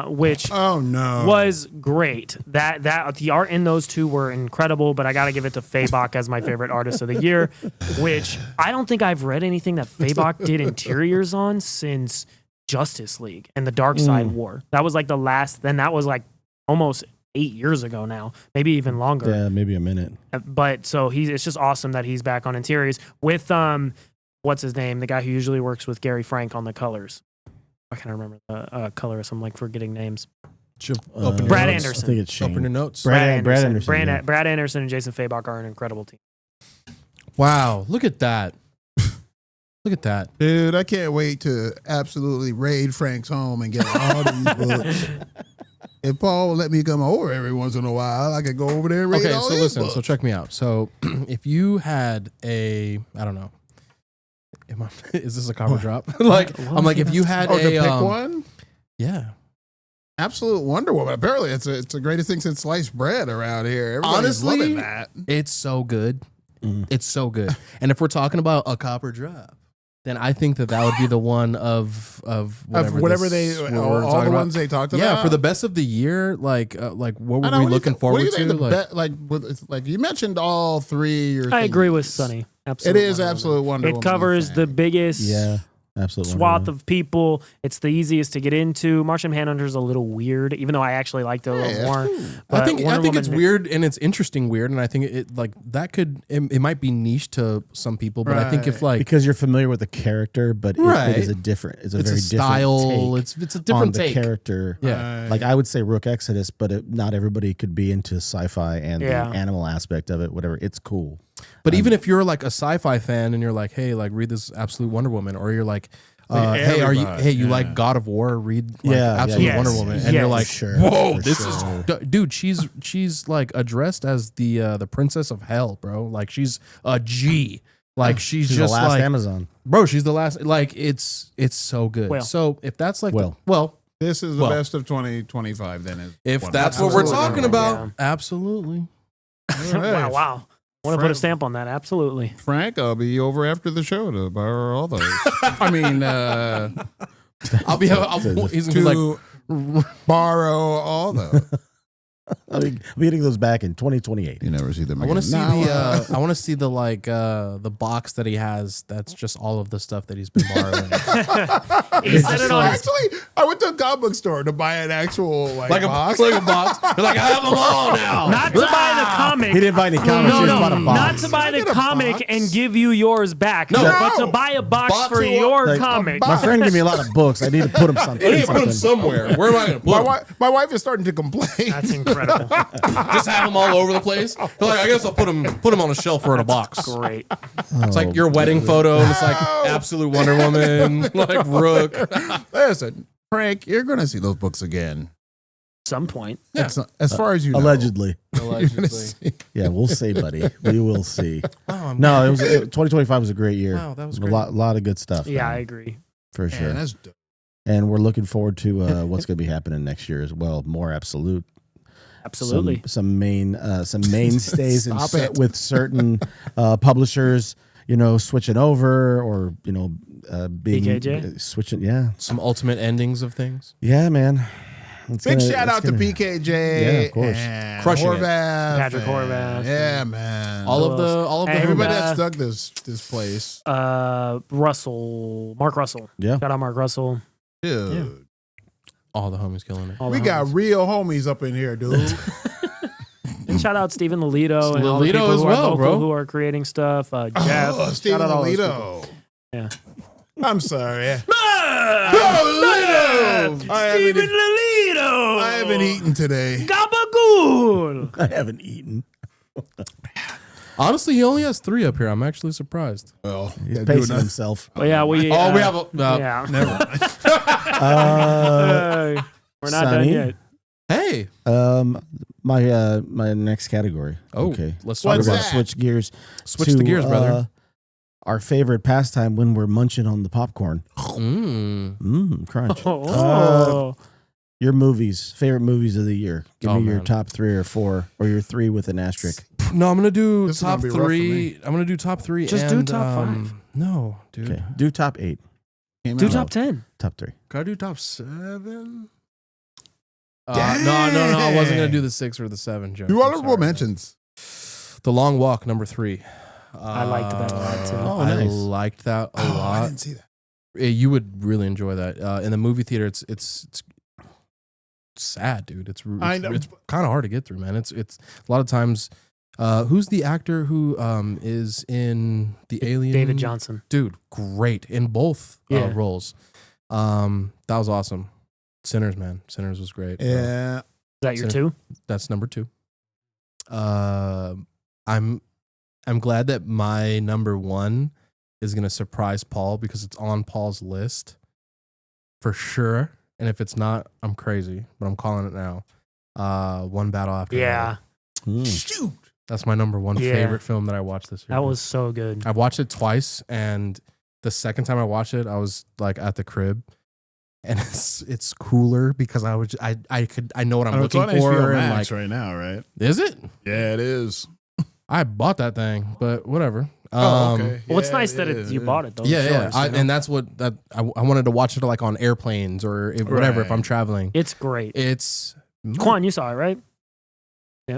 which Oh no. was great. That the art in those 2 were incredible, but I got to give it to Fabok as my favorite artist of the year, which I don't think I've read anything that Fabok did interiors on since Justice League and the Dark Side War. That was like the last. Then that was like almost 8 years ago now, maybe even longer. Yeah, maybe a minute. But so it's just awesome that he's back on interiors with what's his name, the guy who usually works with Gary Frank on the colors. I can't remember the colorist. I'm like forgetting names. Open your Brad notes. Anderson. I think it's Shane. Open your notes. Brad Anderson. yeah. Brad Anderson and Jason Fabok are an incredible team. Wow, look at that. Look at that. Dude, I can't wait to absolutely raid Frank's home and get all these books. If Paul will let me come over every once in a while, I could go over there and read Okay, all so these listen. books. So check me out. So if you had I don't know. Is this a cover drop? I'm like, if you had Oh, to a pick one? yeah. Absolute Wonder Woman. Apparently, it's the greatest thing since sliced bread around here. Everybody's Honestly, loving that. It's so good. Mhm. It's so good. And if we're talking about a copper drop, then I think that would be the one of Whatever this- they, we're all talking the about. ones they talked about. Yeah, for the best of the year, like what I were know, we what do you looking think- forward what do you to? think the like you mentioned all 3. I agree with Sonny. It Absolutely. is Absolute Wonder Woman. It covers the biggest Yeah, absolutely. swath of people. It's the easiest to get into. Martian Manhunter is a little weird, even though I actually liked it a little more. I But think Wonder it's Woman- weird and it's interesting weird, and I think it like that it might be niche to some people, but I think if like because you're familiar with the character, but Right. it is a different. It's a it's very a style, different take it's a on different the take. character. Yeah. Like I would say Rook Exodus, but not everybody could be into sci-fi and Yeah. the animal aspect of it. Whatever, it's cool. But even if you're like a sci-fi fan and you're like, hey, like read this Absolute Wonder Woman, or you're like, you like God of War? Read like, Yeah, Absolute yeah. Wonder Yes, Woman, and you're yes. like, Sure, whoa, for this sure. is dude. She's like addressed as the princess of hell, bro. Like she's a G. Like she's She's just the last like Amazon. bro. She's the last. Like it's so good. Well. So if that's like Well. This is the Well. best of 2025. Then is if Wonder that's Woman. what we're Absolutely. talking about, Yeah. absolutely. wow. I want to put a stamp on that. Absolutely. Frank, I'll be over after the show to borrow all those. I mean, I'll be. He's gonna be like, to borrow all those. I'll be getting those back in 2028. You never see them. I want to again. see Now, the. I want to see the the box that he has. That's just all of the stuff that he's been borrowing. He said it on. Actually, I went to a comic book store to buy an actual like box. a box. They're like, I have them all now. Not to buy the comic. He didn't buy any comics. No, he just no, bought a box. not to buy the Get a comic box. and give you yours back. No. but to buy a box Bought for to a- your like, comic. My friend gave me a lot of books. I need to put them something. I need to put them somewhere. Where am I going to put them? My wife is starting to complain. That's incredible. Just have them all over the place. They're like, I guess I'll put them on a shelf or in a box. Great. It's like your wedding photo. And it's like Absolute Wonder Woman, like Rook. Listen, Frank, you're going to see those books again. Some point. Yeah. It's not- as far as you know. Allegedly. You're gonna see. Yeah, we'll see, buddy. We will see. Oh, I'm No, 2025 was a great year. Wow, that was a great. lot of good stuff. Yeah, I man, agree. for sure. Man, that's dope. And we're looking forward to what's going to be happening next year as well. More Absolute. Absolutely. Some mainstays and Stop it. with certain publishers, switching over or being PKJ? switching. Yeah, Some ultimate endings of things. yeah, man. Big shout out to PKJ. Yeah, of course. And Crushing it. Horvath. Patrick Horvath. Yeah, man. All of the everybody And, that's dug this place. Mark Russell. Yeah. Shout out Mark Russell. Dude. all the homies killing it. All We the got homies. real homies up in here, dude. And shout out Stephen Lolito and all the Lolito people as who well, are local bro. who are creating stuff. Jeff. Oh, Stephen shout out all those people. Lolito. Yeah. I'm sorry. Lolito! Stephen Lolito! I haven't eaten today. Gabagool! I haven't eaten. Honestly, he only has 3 up here. I'm actually surprised. Well, He's yeah, pacing himself. But yeah, we. We have a. Yeah. Never mind. We're not Sonny? done yet. Hey. My next category. Oh, Okay. let's We're talk What's gonna about that? switch gears. Switch the gears, brother. Our favorite pastime when we're munching on the popcorn. Crunch. Oh. Your favorite movies of the year. Give Oh, me your man. top 3 or 4, or your 3 with an asterisk. No, I'm gonna do This is top gonna be rough for 3. I'm gonna do top 3. Just do and, top 5. No, dude. Okay. Do top 8, Do top 10. top 3. Can I do top 7? No. I wasn't gonna do the 6 or the 7. Joke. do I'm honorable sorry. mentions. The Long Walk, number 3. I liked that a lot, too. Oh, I nice. liked that a Oh, I lot. didn't see that. You would really enjoy that. In the movie theater, it's sad, dude. It's I know. it's kind of hard to get through, man. It's a lot of times. Who's the actor who is in the Alien? David Johnson. Dude, great in both Yeah. roles. That was awesome. Sinners, man. Sinners was great. Yeah. Is that your So- 2? That's number 2. I'm glad that my number 1 is gonna surprise Paul because it's on Paul's list for sure. And if it's not, I'm crazy, but I'm calling it now. One Battle After Yeah. Another. Shoot. That's my number 1 Yeah. favorite film that I watched this year. That was so good. I've watched it twice, and the second time I watched it, I was like at the crib, and it's cooler because I know what I'm Oh, it's looking on for. HBO And Max like, right now, right? is it? Yeah, it is. I bought that thing, but whatever. Oh, okay. Well, it's Yeah, nice that you bought it, though. Yeah, yeah. Sure, so- And that's what that I wanted to watch it like on airplanes or whatever if Right. I'm traveling. It's great. It's Quan, you saw it, right?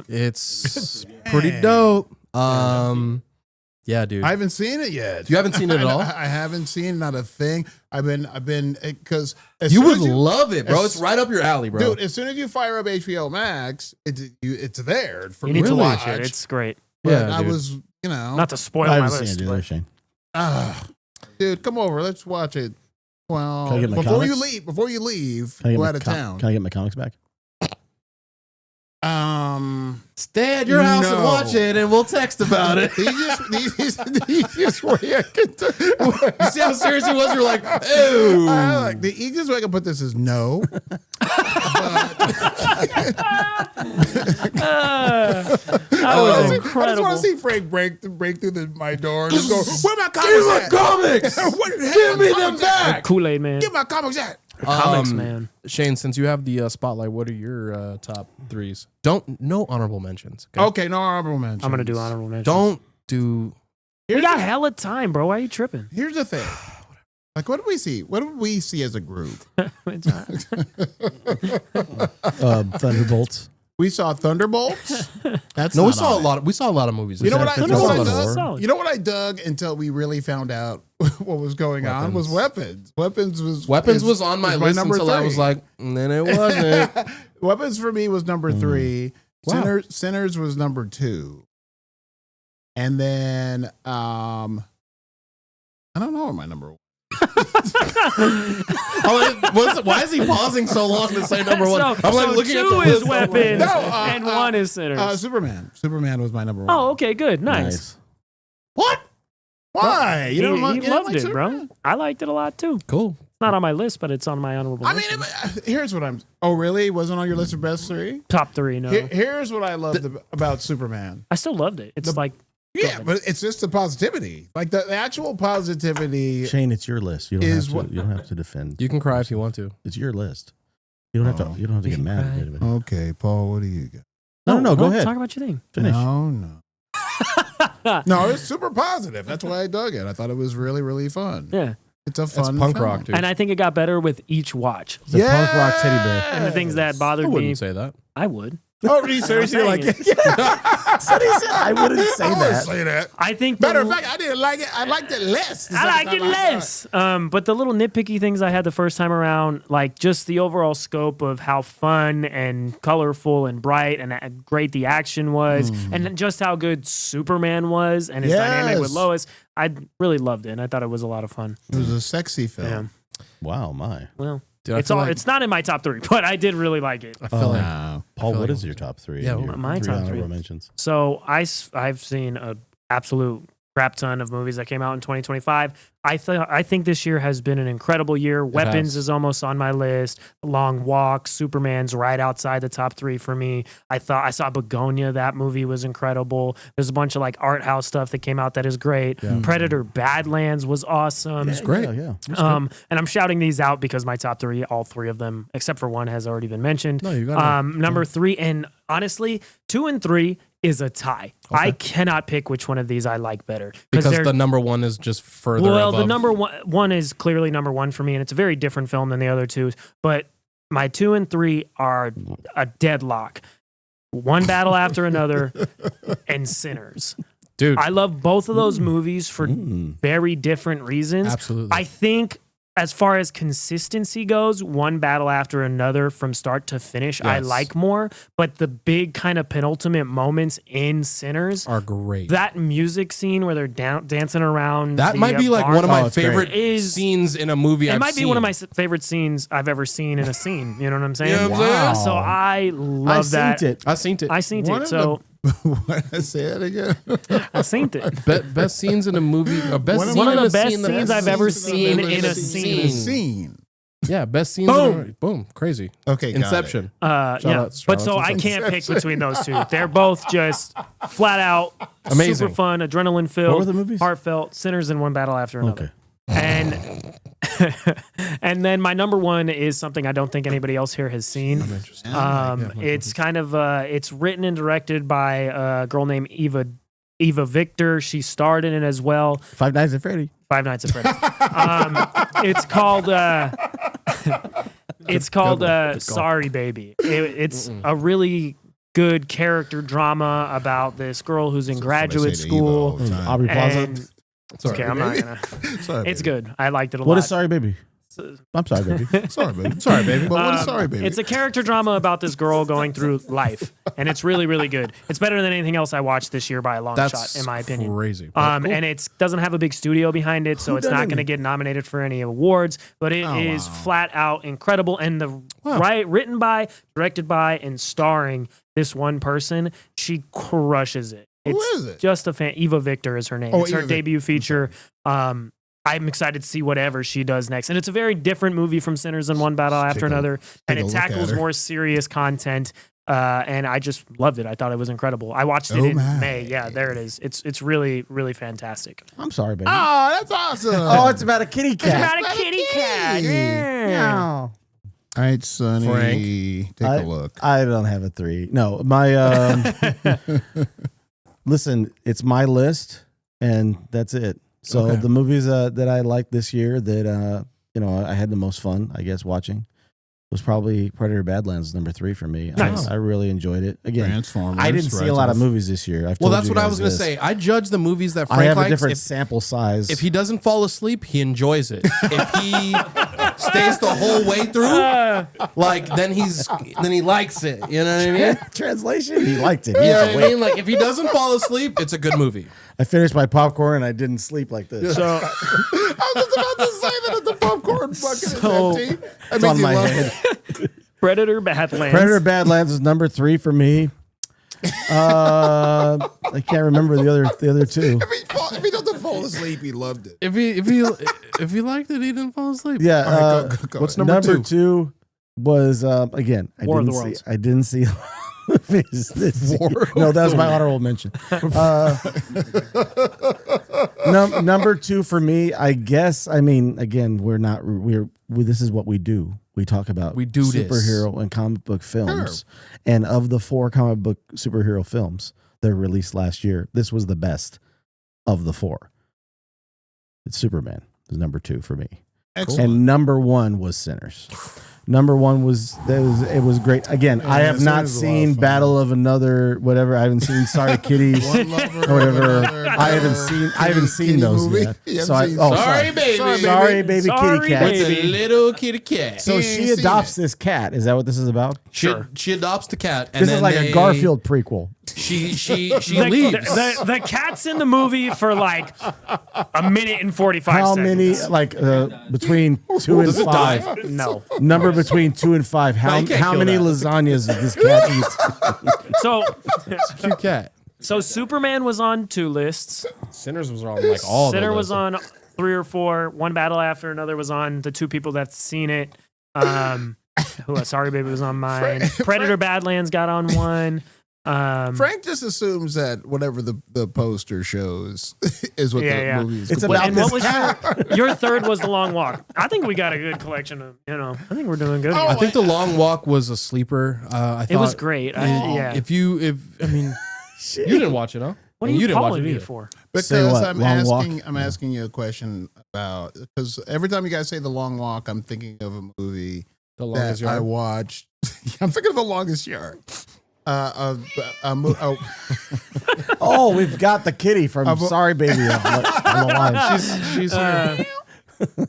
it's pretty dope. Yeah, dude. I haven't seen it yet. You haven't seen it at all? I haven't seen not a thing. I've been because You would love it, bro. It's right up your alley, bro. dude. As soon as you fire up HBO Max, it's there for You me need to Really? watch it. It's great. But Yeah, I dude. was, Not to spoil I my haven't seen list. it either, but- Shane. dude, come over. Let's watch it. Well, Can I get my before you comics? leave, Can I get go my out of town. Can I get my comics back? Stay at your house and No. watch it, and we'll text about it. the easiest way I can You see how serious he was? You're like, ew. the easiest way I can put this is no. That was I just incredible. want to see Frank break through my door and just go, where my Give comics my at? comics. Where the hell Give my me them comics at? back. Kool-Aid Man. Get my comics at. Comics Man. Shane, since you have the spotlight, what are your top 3s? No honorable mentions. Okay, no honorable mentions. I'm going to do honorable mentions. Don't do. We got hella time, bro. Why are you tripping? Here's the thing. Like, what did we see? What did we see as a group? It's not- Thunderbolts. We saw Thunderbolts. That's No, we not saw a on it. lot. We saw a lot of movies. You know what I? You know what I Thunderbolts dug? is solid. You know what I dug until we really found out what was going on was Weapons. Weapons was on my is list number until I 3. was like, and then it wasn't. Weapons for me was number 3. Wow. Sinners was number 2. And then I don't know what my number 1. Why is he pausing so long to say number 1? So, I'm like so looking at 2 the is list. I'm like, weapons No, and 1 is sinners. Superman. Superman was my number 1. Oh, okay, good. Nice. What? Why? He, You don't he you don't loved like it, Superman? bro. I liked it a lot, too. It's Cool. not on my list, but it's on my honorable I mean, mentions. here's what I'm. Oh, really? Wasn't on your list of best 3? Top 3, no. Here's what I loved about Superman. I still loved it. It's like, Yeah, but it's just the positivity. Like the actual positivity. Shane, it's your list. You don't Is have to. what- You don't have to defend. You can cry if you want to. It's your list. You don't have to. You don't have to get mad at anybody. Okay, Paul, what do you got? No, go what? ahead. Talk about your thing. Finish. No. No, it's super positive. That's why I dug it. I thought it was really, really fun. Yeah. It's a That's fun punk film. rock, dude. And I think it got better with each watch. It's a punk rock teddy bear. And the things that I bothered me, wouldn't say that. I would. Oh, are you seriously I'm like saying it? I wouldn't say I would that. say that. I think Matter the- of fact, I didn't like it. I liked it less. the I like second it time I less. But the little nitpicky things I had the first time around, like just the overall scope of how fun and colorful and bright and great the action was, and then just how good Superman was and his dynamic with Yes. Lois, I really loved it. And I thought it was a lot of fun. It was a sexy film. Yeah. Wow, my. Well, Dude, I It's feel all. like- It's not in my top 3, but I did really like it. I feel like Paul, feel what like- is your top 3? Yeah, and your my top honorable 3. mentions. So I've seen a absolute crap ton of movies that came out in 2025. I think this year has been an incredible year. Weapons has. is almost on my list. Long Walk, Superman's right outside the top 3 for me. I saw Begonia. That movie was incredible. There's a bunch of like art house stuff that came out that is great. Predator Badlands was awesome. It's great. Yeah. And I'm shouting these out because my top 3, all 3 of them, except for one, has already been mentioned. No, you got it. Number 3, and honestly, 2 and 3 is a tie. I cannot pick which one of these I like better because they're- the number one is just further. well, above. the number one is clearly number 1 for me, and it's a very different film than the other 2. But my 2 and 3 are a deadlock. One Battle After Another and Sinners. dude. I love both of those movies for very different reasons. Absolutely. I think as far as consistency goes, One Battle After Another from start to finish, I Yes. like more. But the big kind of penultimate moments in Sinners, are great. that music scene where they're dancing around. That the, might be like barn- one of my Oh, it's great. favorite Is- scenes in a movie. It I've might be seen. one of my favorite scenes I've ever seen in a scene. You know what I'm saying? You know what I'm saying? So I love that. I I seen seen it. it. I seen One it. of So What I say it again? I seen it. Best scenes in a movie. Or best One of scene the in a best scene that- scenes I've ever seen in a scene. scene. Yeah, best scenes. Boom. Crazy. Okay, got Inception. Yeah, out- but shout so out to I can't pick between those 2. They're both just flat out Amazing. super fun, adrenaline filled, What were the movies? heartfelt, Sinners and One Battle After Another. Okay. And and then my number 1 is something I don't think anybody else here has seen. It's kind of it's written and directed by a girl named Eva Victor. She starred in it as well. Five Nights at Freddy. Five Nights at Freddy's. It's called Sorry Baby. It's a really good character drama about this girl who's in graduate school. Aubrey Plaza. And, okay, I'm not gonna. Sorry, It's good. I liked it a lot. What is Sorry Baby? I'm sorry, baby. Sorry, baby. Sorry, baby. But what is sorry, baby? It's a character drama about this girl going through life, and it's really, really good. It's better than anything else I watched this year by a long That's shot, in my opinion. crazy. And it doesn't have a big studio behind it, so it's not going to get nominated for any awards. But it is flat out incredible, and written by, directed by, and starring this one person. She crushes it. Who is it? Just a fan. Eva Victor is her name. Oh, It's her Eva Victor. debut feature. I'm excited to see whatever she does next. And it's a very different movie from Sinners and One Battle After Another. And it take a look at tackles her. more serious content. And I just loved it. I thought it was incredible. I watched it in my. May. Yeah, there it is. It's really, really fantastic. I'm sorry, baby. Oh, that's awesome. Oh, it's about a kitty cat. It's about a kitty cat. Yeah. All right, Sonny. Frank. Take a look. I don't have a 3. No, my listen, it's my list, and that's it. So Okay. the movies that I liked this year that I had the most fun, I guess, watching was probably Predator Badlands number 3 for me. Nice. I really enjoyed it. Again, Transformers. I didn't see a lot of movies this year. Well, that's what I was going to say. I judge the movies that Frank I have likes. a different sample size. If he doesn't fall asleep, he enjoys it. If he stays the whole way through, like then he likes it. You know what I mean? Translation, he liked it. You He's know what I awake. mean? Like if he doesn't fall asleep, it's a good movie. I finished my popcorn and I didn't sleep like this. So I was just about to say that if the popcorn bucket So- is empty. That It's makes on you my love head. it. Predator Badlands. Predator Badlands is number 3 for me. I can't remember the other 2. If he doesn't fall asleep, he loved it. If he liked it, he didn't fall asleep. Yeah. All right, go what's ahead. number Number 2 was again. War of the Worlds. I didn't see. movies this year. No, that was my honorable mention. Number 2 for me, I guess. I mean, again, this is what we do. We talk about We do this. superhero and comic book films, and of the 4 comic book superhero films that were released last year, this was the best of the 4. It's Superman. Is number 2 for me. Excellent. And number 1 was Sinners. Number 1 was great. Again, I have not Sinners is a lot of seen fun. Battle of Another whatever. I haven't seen Sorry Kitties One lover, or whatever. another, I haven't seen kitty those movie. yet. You haven't So seen Sorry, baby. Sorry, baby Sorry, kitty cat. baby. It's a little kitty cat. So You she ain't seen adopts it. this cat. Is that what this is about? She adopts the cat. And This then is like a Garfield prequel. She The, leaves. the cat's in the movie for like a minute and 45 How seconds. many? Like between 2 and Does it 5. No. Number between 2 and 5. How you can't kill many that. lasagnas does this cat eat? So, Cute cat. so Superman was on 2 lists. Sinners was on like all. Sinner the was lists. on 3 or 4. One Battle After Another was on the 2 people that's seen it. Who else? Sorry Baby was on mine. Predator Badlands got on one. Frank just assumes that whatever the poster shows is what Yeah. the movie is. It's complete. about And this what was your third was The Long Walk. I think we got a good collection of, I think we're doing good. I think The Long Walk was a sleeper. I it was thought great. you didn't watch it, huh? What are And you didn't watch calling it me either. for? Say Because what? I'm Long Walk? asking you a question about, because every time you guys say The Long Walk, I'm thinking of a movie The Longest that I Yard. watched. I'm thinking of The Longest Yard. Oh, we've got the kitty from Sorry Baby on the line. She's here.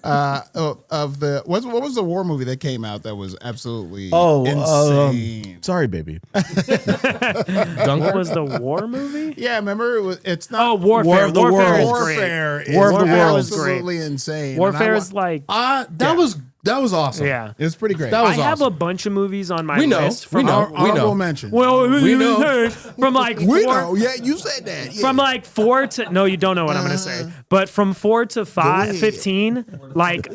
Of the what was the war movie that came out that was absolutely insane? Sorry Baby. What was the war movie? Yeah, remember it's not Oh, Warfare. War of the Warfare is Worlds. great. Warfare. Is War of the Warfare was absolutely insane. Warfare And is like, That was awesome. yeah. it's pretty great. That was I have awesome. a bunch of movies on my We know. list. We From know. Honorable mention. Well, We know. from like we 4, know. Yeah, you said that. Yeah. from like 4 to no, you don't know what I'm gonna say. But from 4 to 5, ahead. 15, like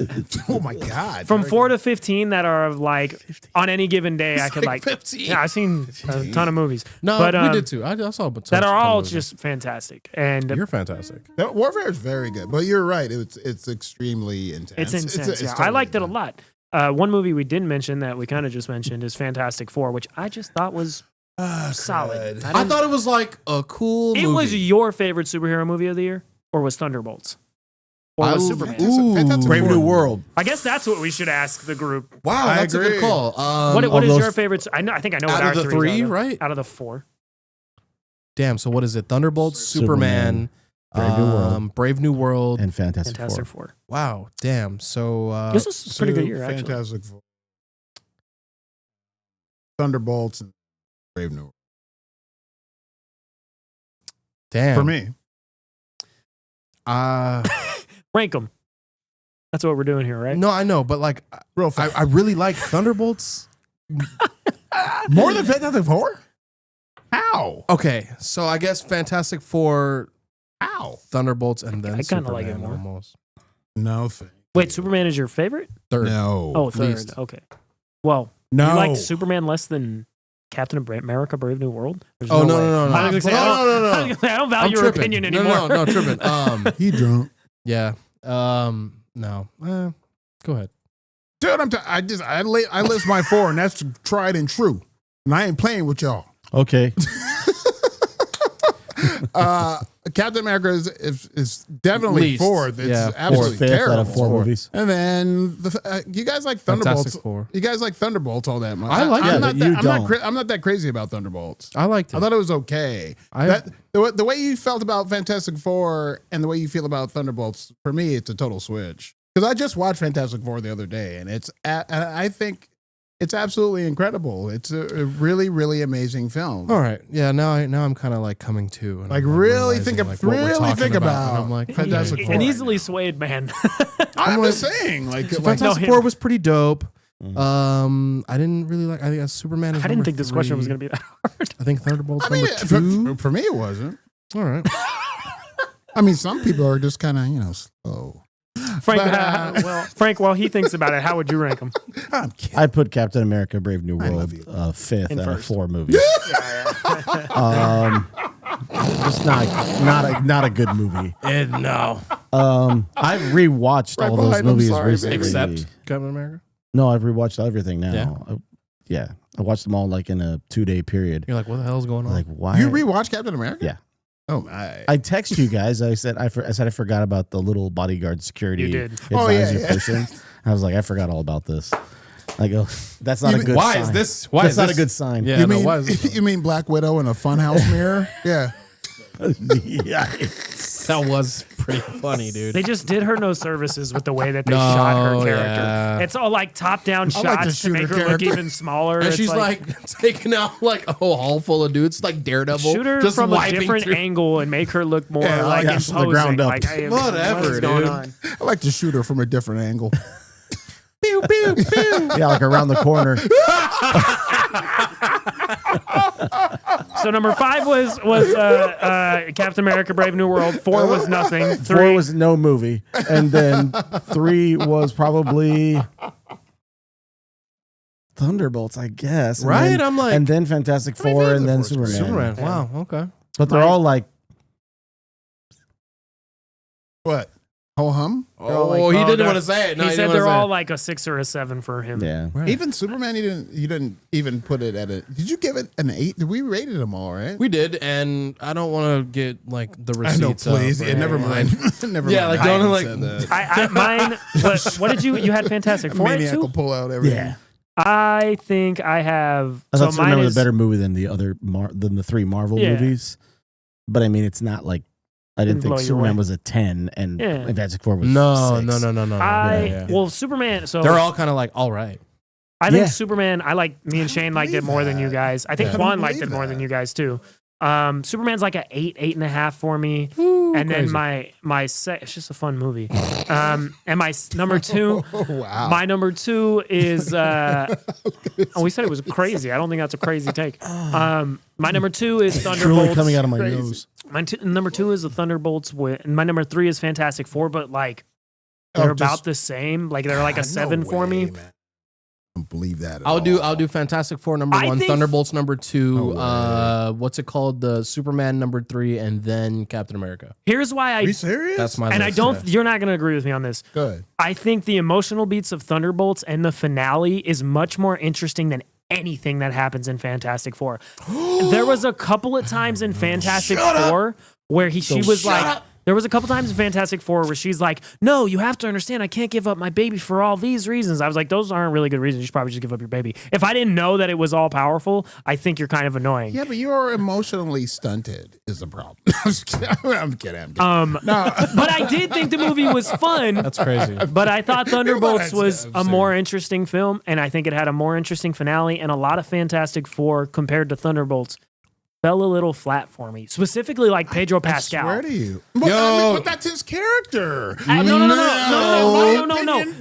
oh my god. from 4 to 15 that are like on any given day, I could like 15. Yeah, I've seen a ton of movies. No, but, we did too. I saw a bunch that are all movies. just fantastic. And You're fantastic. That Warfare is very good, but you're right. It's extremely intense. it's intense. Yeah. I totally liked it a intense. lot. One movie we didn't mention that we kind of just mentioned is Fantastic Four, which I just thought was solid. I thought it was like a cool It movie. was your favorite superhero movie of the year, or was Thunderbolts, or was Superman? Fantastic Brave Four. New World. I guess that's what we should ask the group. Wow, I that's a agree. good call. What of is those- your favorite? I think I know what out our of the threes three, are, though. right? Out of the 4. Damn. So what is it? Thunderbolts, Superman, Brave New World. Brave New World. And Fantastic Fantastic Four. 4. Wow. Damn. So This was a pretty good year, actually. Fantastic Four. Thunderbolts and Brave New World. damn. For me. Rank them. That's what we're doing here, right? No, I know, but like Real fast. I really like Thunderbolts. More than Fantastic Four? How? Okay, so I guess Fantastic Four, How? Thunderbolts, and then I kinda like it Superman more. almost. No thing. Wait, Superman is your favorite? Third. No. Oh, third. least. Okay. Well, No. you liked Superman less than Captain America: Brave New World? There's Oh, no, way. no, no, no. I was gonna say, No, I don't- no, no, no. I was gonna say, I don't value your tripping. opinion No, anymore. no, tripping. He drunk. Yeah. No. Go ahead. Dude, I list my 4, and that's tried and true. And I ain't playing with y'all. Okay. Captain America is definitely Least. 4th. It's Yeah, absolutely Fifth out terrible. of 4 movies. And then you guys like Thunderbolts. Fantastic Four. You guys like Thunderbolts all that much. I like I'm it, not but you that, don't. I'm not that crazy about Thunderbolts. I liked it. I thought it was okay. The way you felt about Fantastic Four and the way you feel about Thunderbolts, for me, it's a total switch. Because I just watched Fantastic Four the other day, and I think it's absolutely incredible. It's a really, really amazing film. All right. Yeah. Now I'm kind of like coming to. And Like, I'm, really realizing, think like, what we're really talking think about And I'm like, Fantastic okay. Four. An easily swayed man. I'm just saying, like, So like Fantastic no, Four was pretty dope. Mhm. I didn't really like. I think Superman. Is I didn't number think this question was 3. going to be that hard. I think Thunderbolts I mean, number 2. for me, it wasn't. All right. I mean, some people are just kind of, slow. Frank, But, Frank, while he thinks about it, how would you rank him? I'm kidding. I put Captain America: Brave New I love World you. 5th In out of first. 4 movies. Just not a good movie. No. I've rewatched Right all those behind him, movies sorry, recently. Except Captain America. No, I've rewatched everything now. Yeah? Yeah, I watched them all like in a 2-day period. You're like, what the hell's going on? Like, why? You rewatched Captain America? Yeah. Oh my! I text you guys. I said I forgot about the little bodyguard security You did. advisor Oh, yeah. person. I was like, I forgot all about this. I go, that's not a good why sign. is this? Why That's is not this? a good sign. Yeah. You no, mean why is this? you mean Black Widow in a funhouse mirror? Yeah. yeah. That was pretty pretty funny, dude. They just did her no services with the way that they shot her No, character. yeah. It's all like top-down I like to shots to shoot make her her look character. even smaller. And It's she's like taking out like a whole hall full of dudes, like Daredevil. shoot her just from a wiping different through. angle and make her look more Yeah, like yeah, from the imposing. ground up. Like, hey, Whatever, what is going dude. on? I like to shoot her from a different angle. Pew, pew, pew. Yeah, like around the corner. So number 5 was Captain America: Brave New World. 4 was nothing. 3 4 was no movie, and then 3 was probably Thunderbolts, I guess. And Right? then- I'm like, and then Fantastic Four, and then Superman. Superman. Wow. Okay. But they're all like, What? Ho hum? all like- Oh, he oh, didn't they're- want to say it. No, he said didn't they're wanna say all it. like a 6 or a 7 for him. yeah. Right. Even Superman, you didn't even put it at a. Did you give it an 8? We rated them all, right? We did, and I don't want to get like the I know, receipts. up, please. right? Yeah, never mind. Never Yeah, mind. like, don't, I like- said that. I mine. What did you had Fantastic Four at Maniac will 2? pull out everything. Yeah. I think I have. I So thought Superman mine was is a better movie than the other than the 3 Marvel Yeah. movies. But I mean, it's not like I didn't Didn't blow think you away. Superman was a 10 and Yeah. Fantastic Four was No, 6. no. I Yeah, yeah. well Superman. So They're all kind of like all right. I think Yeah. Superman. I like me and Shane liked it believe more than that. you guys. I think Yeah. I Juan don't liked it believe more that. than you guys too. Superman's like a 8, 8.5 for me. And then my it's just a fun movie. And my number 2, Oh, wow. my number 2 is we said it was crazy. I don't think that's a crazy take. My number 2 is Truly Thunderbolts. coming out of my Crazy. nose. My number 2 is the Thunderbolts, and my number 3 is Fantastic Four. But like they're about the same. Like they're like a 7 for me. Man. I don't believe that. At I'll do all. Fantastic Four number I 1, think- Thunderbolts number 2, No way. what's it called? The Superman number 3, and then Captain America. Here's why Are you I serious? That's my and I list, don't. yeah. You're not going to agree with me on this. good. I think the emotional beats of Thunderbolts and the finale is much more interesting than anything that happens in Fantastic Four. There was a couple of times in Fantastic Four where she was like, there was a couple times in Fantastic Four where she's like, no, you have to understand, I can't give up my baby for all these reasons. I was like, those aren't really good reasons. You should probably just give up your baby. If I didn't know that it was all powerful, I think you're kind of annoying. Yeah, but you're emotionally stunted is the problem. I'm kidding. No, But I did think the movie was fun. That's crazy. But I thought Thunderbolts Well, was that's a more interesting film, and I think it had a more interesting finale, and a lot of Fantastic Four compared to Thunderbolts fell a little flat for me. Specifically, like Pedro I Pascal. swear to you. But that's his character. No.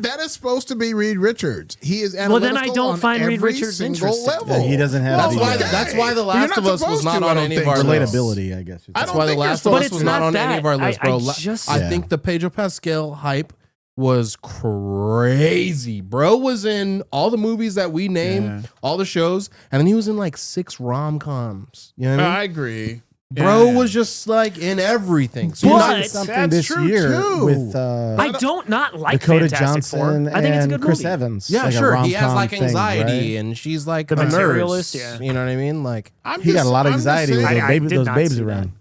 That is supposed to be Reed Richards. He is Well, analytical then I don't on find Reed every Richards single interesting. level. Yeah, he doesn't have That's the why. okay. That's why The You're Last not of Us was supposed not to, I on don't any of think our so. lists. Relatability, I guess. I That's don't why The think you're Last of supposed Us to. was But not it's on not any of our that. lists, I bro. just- I Yeah. think the Pedro Pascal hype was crazy. Bro was in all the movies that we named, all the shows, and then he was in like 6 rom-coms. You know what I mean? I agree. Bro Yeah. was just like in everything. So He you're But- not- did something That's this true, year too. with I don't not like Dakota Fantastic Four. Johnson I think it's a and good Chris movie. Evans. yeah, like a sure. He has rom-com like thing, anxiety, right? and she's like The a nurse. materialist, yeah. You know what I mean? Like, He got a lot of anxiety with saying- I did those not babes see around.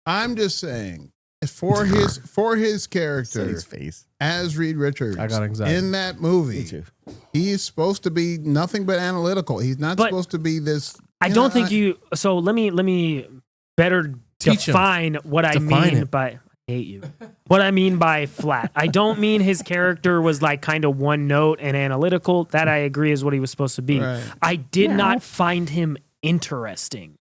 I'm just saying, for his character His face. as Reed Richards, I got anxiety. in that Me movie, too. he's supposed to be nothing but analytical. He's not But supposed to be this. I don't think you. So let me better Teach him. define what I Define mean it. by. I hate you. What I mean by flat. I don't mean his character was like kind of one note and analytical. That I agree is what he was supposed to be. Right. I did not find him interesting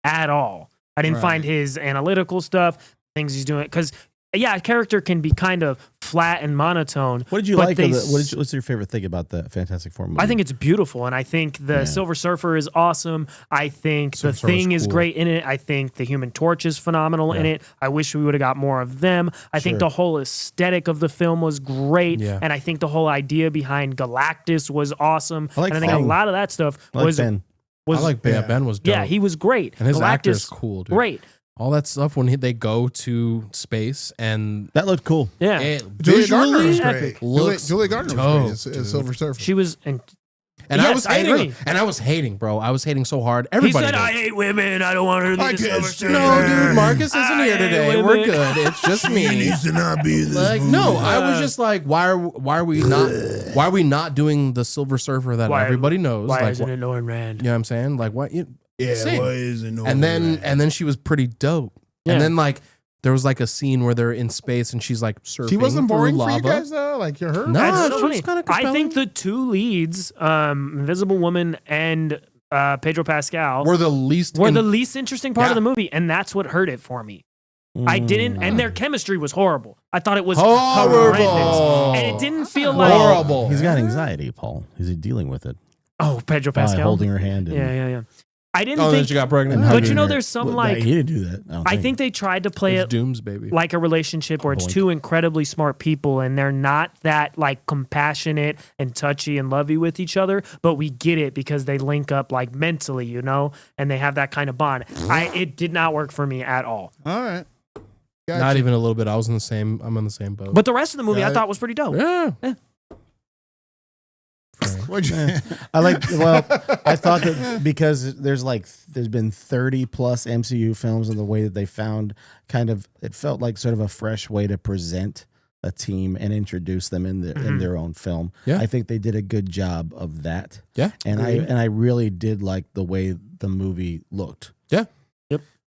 at all. I didn't Right. find his analytical stuff, things he's doing, because yeah, a character can be kind of flat and monotone. What did you but like? they What's your favorite thing about the Fantastic Four movie? I think it's beautiful, and I think the Silver Surfer is awesome. I think Silver the Surfer's Thing is cool. great in it. I think the Human Torch is phenomenal in it. I wish we would have got more of them. I think the whole aesthetic of the film was great, Yeah. and I think the whole idea behind Galactus was awesome. I like and I think Thing. a lot of that stuff I like was Ben. I like Ben. Yeah. Ben was dope. yeah, he was great. and his Galactus, actor's cool, dude. great. All that stuff when they go to space and That looked cool. Yeah, it Julia Gardner was visually great. looks Julia Gardner dope, was great dude. as Silver Surfer. she was. And And Yes, I was I hating. agree. And I was hating, bro. I was hating so hard. he Everybody said, did. "I hate women. I don't want her to be I the can't Silver stand Surfer." No, dude, Marcus isn't I here hate today. women. We're good. It's just me. to not be in Like, no, I was just like, why are we not doing the Silver Surfer that Why- everybody knows? Why like, isn't it Lauren Rand? you know what I'm saying? Like, what? Yeah, Same. why isn't no And then she was pretty dope. Yeah. And then like There was like a scene where they're in space and she's like surfing. She wasn't boring through for you lava. guys though. Like you're her. No, That's she so was funny. kinda I think compelling. the two leads, Invisible Woman and Pedro Pascal, Were the least. were the least interesting part Yeah. of the movie, and that's what hurt it for me. I didn't, and their chemistry was horrible. I thought it was Horrible. horrendous, and it didn't feel like horrible. He's got anxiety, Paul. He's dealing with it Pedro by Pascal holding her hand. And, Yeah. I didn't Oh, then think, she got pregnant. and but hugging you know, her. there's some Well, like he didn't do that. I think they tried to play It's it Doom's baby. like a relationship where it's Boink. two incredibly smart people and they're not that like compassionate and touchy and lovey with each other, but we get it because they link up like mentally, you know, and they have that kind of bond. It did not work for me at all. All right. Not Gotcha. even a little bit. I'm in the same boat. But the rest of the movie Yeah, I thought was pretty dope. yeah. What'd you- I thought that because there's been 30 plus MCU films, and the way that they found it felt like sort of a fresh way to present a team and introduce them in their own film. Yeah. I think they did a good job of that. Yeah. And I really did like the way the movie looked.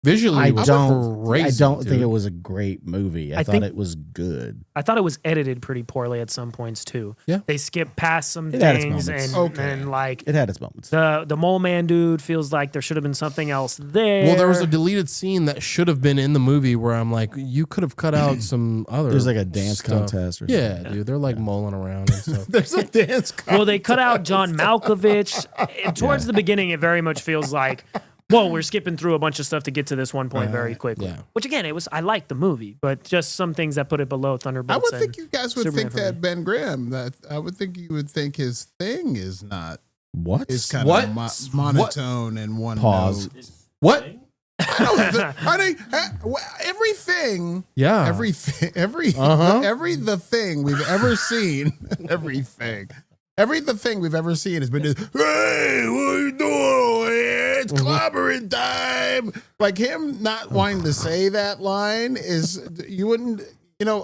Visually, I it was don't crazy, think dude. it was a great movie. I I thought think- it was good. I thought it was edited pretty poorly at some points too. Yeah. They skipped past some It had its things moments. and like It had its moments. the mole man dude feels like there should have been something else there. Well, there was a deleted scene that should have been in the movie where I'm like, you could have cut out some other. There's like a dance stuff. contest or Yeah, something. dude, they're like mulling around and stuff. There's a dance. Well, they cut out John Malkovich. Towards the beginning, it very much feels like, whoa, we're skipping through a bunch of stuff to get to this one point very quickly. Yeah. Which again, I liked the movie, but just some things that put it below Thunderbolts. I would and think you guys would Superman think for me. that Ben Grimm. That I would think you would think his thing is not What? is kind What? of monotone and one Pause. note. What? Everything. Yeah. The thing we've ever seen, the thing we've ever seen has been just, hey, what are you doing? It's clobbering time. Like him not wanting to say that line is, you wouldn't,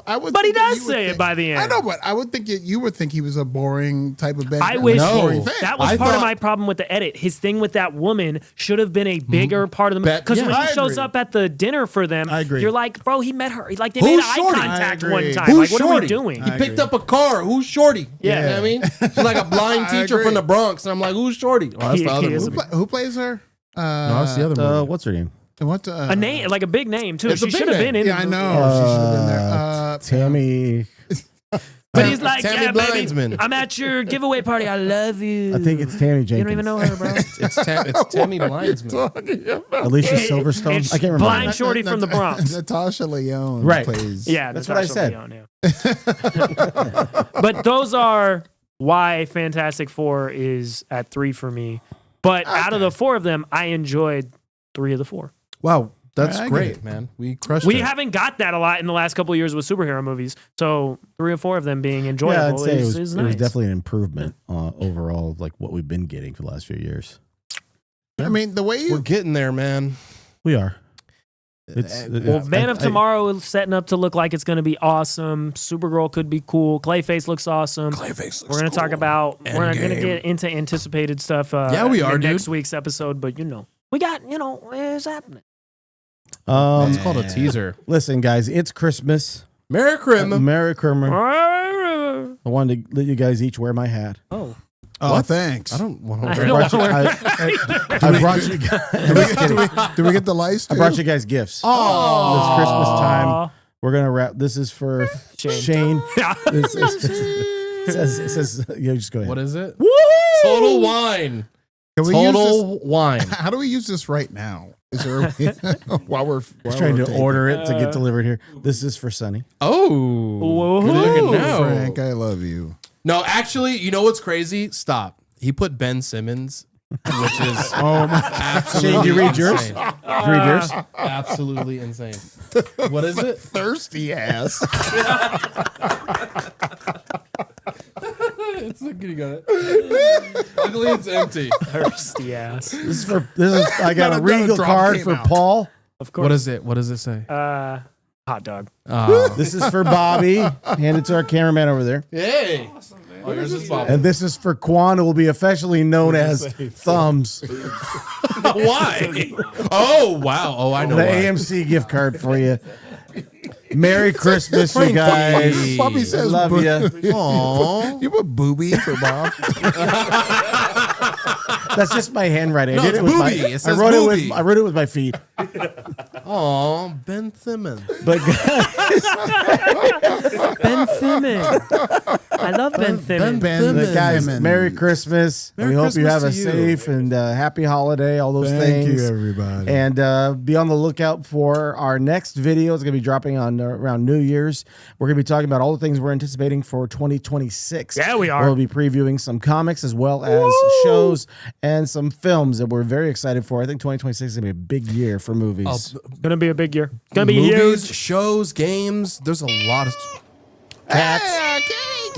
I would. But he think that does you would say it think- by the end. I know, but I would think you would think he was a boring type of Ben. I Grimm, wish like a boring thing. that was I part of thought- my problem with the edit. His thing with that woman should have been a bigger part of the movie. Bet- Because yeah, when I he shows agree. up at the dinner for them, I agree. you're like, bro, he met her. Like they Who's made eye Shorty? contact I one agree. time. Who's Like, what Shorty? are we doing? He I picked agree. up a car. Who's Shorty? Yeah. You know what I mean? She's like a blind I teacher agree. from the Bronx. And I'm like, who's Shorty? Oh, that's He- the other he is a movie. Who plays her? No, that's the other movie. What's her name? What? A name, like a big name too. It's a She big should have name. been in. Yeah, the I movie. know. She should have been there. Tammy. But he's like, Tammy yeah, baby, Blindsman. I'm at your giveaway party. I love you. I think it's Tammy Jenkins. You don't even know her, bro. It's Tammy Blindsman. Alicia Silverstone. It's I can't remember. her Blind name. Shorty from the Bronx. Natasha Leone Right. plays. Yeah, That's what I said. Leone, yeah. But those are why Fantastic Four is at 3 for me. But out of the 4 of them, I enjoyed 3 of the 4. Wow, that's I get great, it. man. We crushed We it. haven't got that a lot in the last couple of years with superhero movies. So 3 or 4 of them being Yeah, I'd enjoyable say is it was nice. definitely an improvement overall of like what we've been getting for the last few years. I mean, the way We're you getting there, man. We are. Well, Man of Tomorrow is setting up to look like it's going to be awesome. Supergirl could be cool. Clayface looks awesome. We're going to talk about. We're not going to get into anticipated stuff. Yeah, we are, in dude. next week's episode, but we got it's happening. It's called a teaser. Listen, guys, it's Christmas. Merry Christmas. Merry Christmas. Oh, I wanted to let you guys each wear my hat. Oh, thanks. I don't want I to. don't brought you, wanna I brought you guys. Do we get the lights? I brought you guys gifts. Oh, It's Christmas time. We're gonna wrap. This is for Shane. Shane. Yeah. It says, just go ahead. what is it? Total wine. Can we use Total wine. this? How do we use this right now? Is there a way, while we're Trying to taping? order it to get delivered here. This is for Sunny. Oh, Whoa. good looking Oh, now. Frank, I love you. No, actually, you know what's crazy? Stop. He put Ben Simmons, which is absolutely Shane, do you read yours? insane. Did you read yours? Absolutely insane. What is it? Thirsty ass. It's you got it. Luckily, it's empty. Thirsty ass. This is. I got a Not a Regal drop card came for out. Paul. Of course. What is it? What does it say? Hot dog. This is for Bobby. Hand it to our cameraman over there. Hey. Oh, yours is Bob. And this is for Quan, who will be affectionately known as Thumbs. Why? Oh, wow. Oh, I know The why. AMC gift card for you. Merry Christmas, you guys. Bobby says, Love boo- you. Aww. You put booby for Bob. That's just my handwriting. No, I did it's it with my. booby. It I says wrote booby. I wrote it with my feet. Aww, Ben Simmons. But Ben Simmons. I love Ben Simmons. But guys, Merry Christmas. Merry we hope you Christmas have a to you. safe and happy holiday, all those Thank things. you, everybody. And be on the lookout for our next video. It's going to be dropping on around New Year's. We're going to be talking about all the things we're anticipating for 2026. Yeah, we are. We'll be previewing some comics as well as shows and some films that we're very excited for. I think 2026 is going to be a big year for movies. Gonna be a big year. Gonna be Movies, huge. shows, games. There's a lot of. Cats.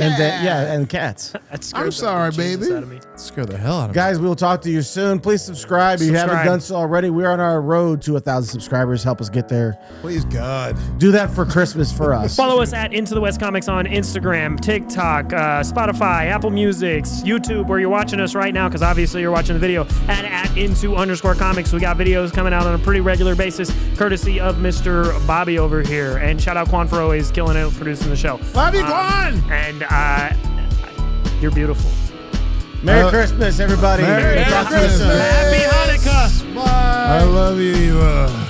And then, and cats. That scares I'm the sorry, Jesus baby. out of me. Scare the hell out of me. Guys, we will talk to you soon. Please subscribe if you haven't Subscribe. done so already. We're on our road to 1,000 subscribers. Help us get there. Please, God. Do that for Christmas for us. Follow us at Into the West Comics on Instagram, TikTok, Spotify, Apple Music, YouTube, where you're watching us right now, because obviously you're watching the video, and at Into_Comics. We got videos coming out on a pretty regular basis, courtesy of Mr. Bobby over here. And shout out Quan for always killing it, producing the show. Love you, Quan. And you're beautiful. Merry Christmas, everybody. Merry Talk to you Christmas. soon. Happy Hanukkah. I love you.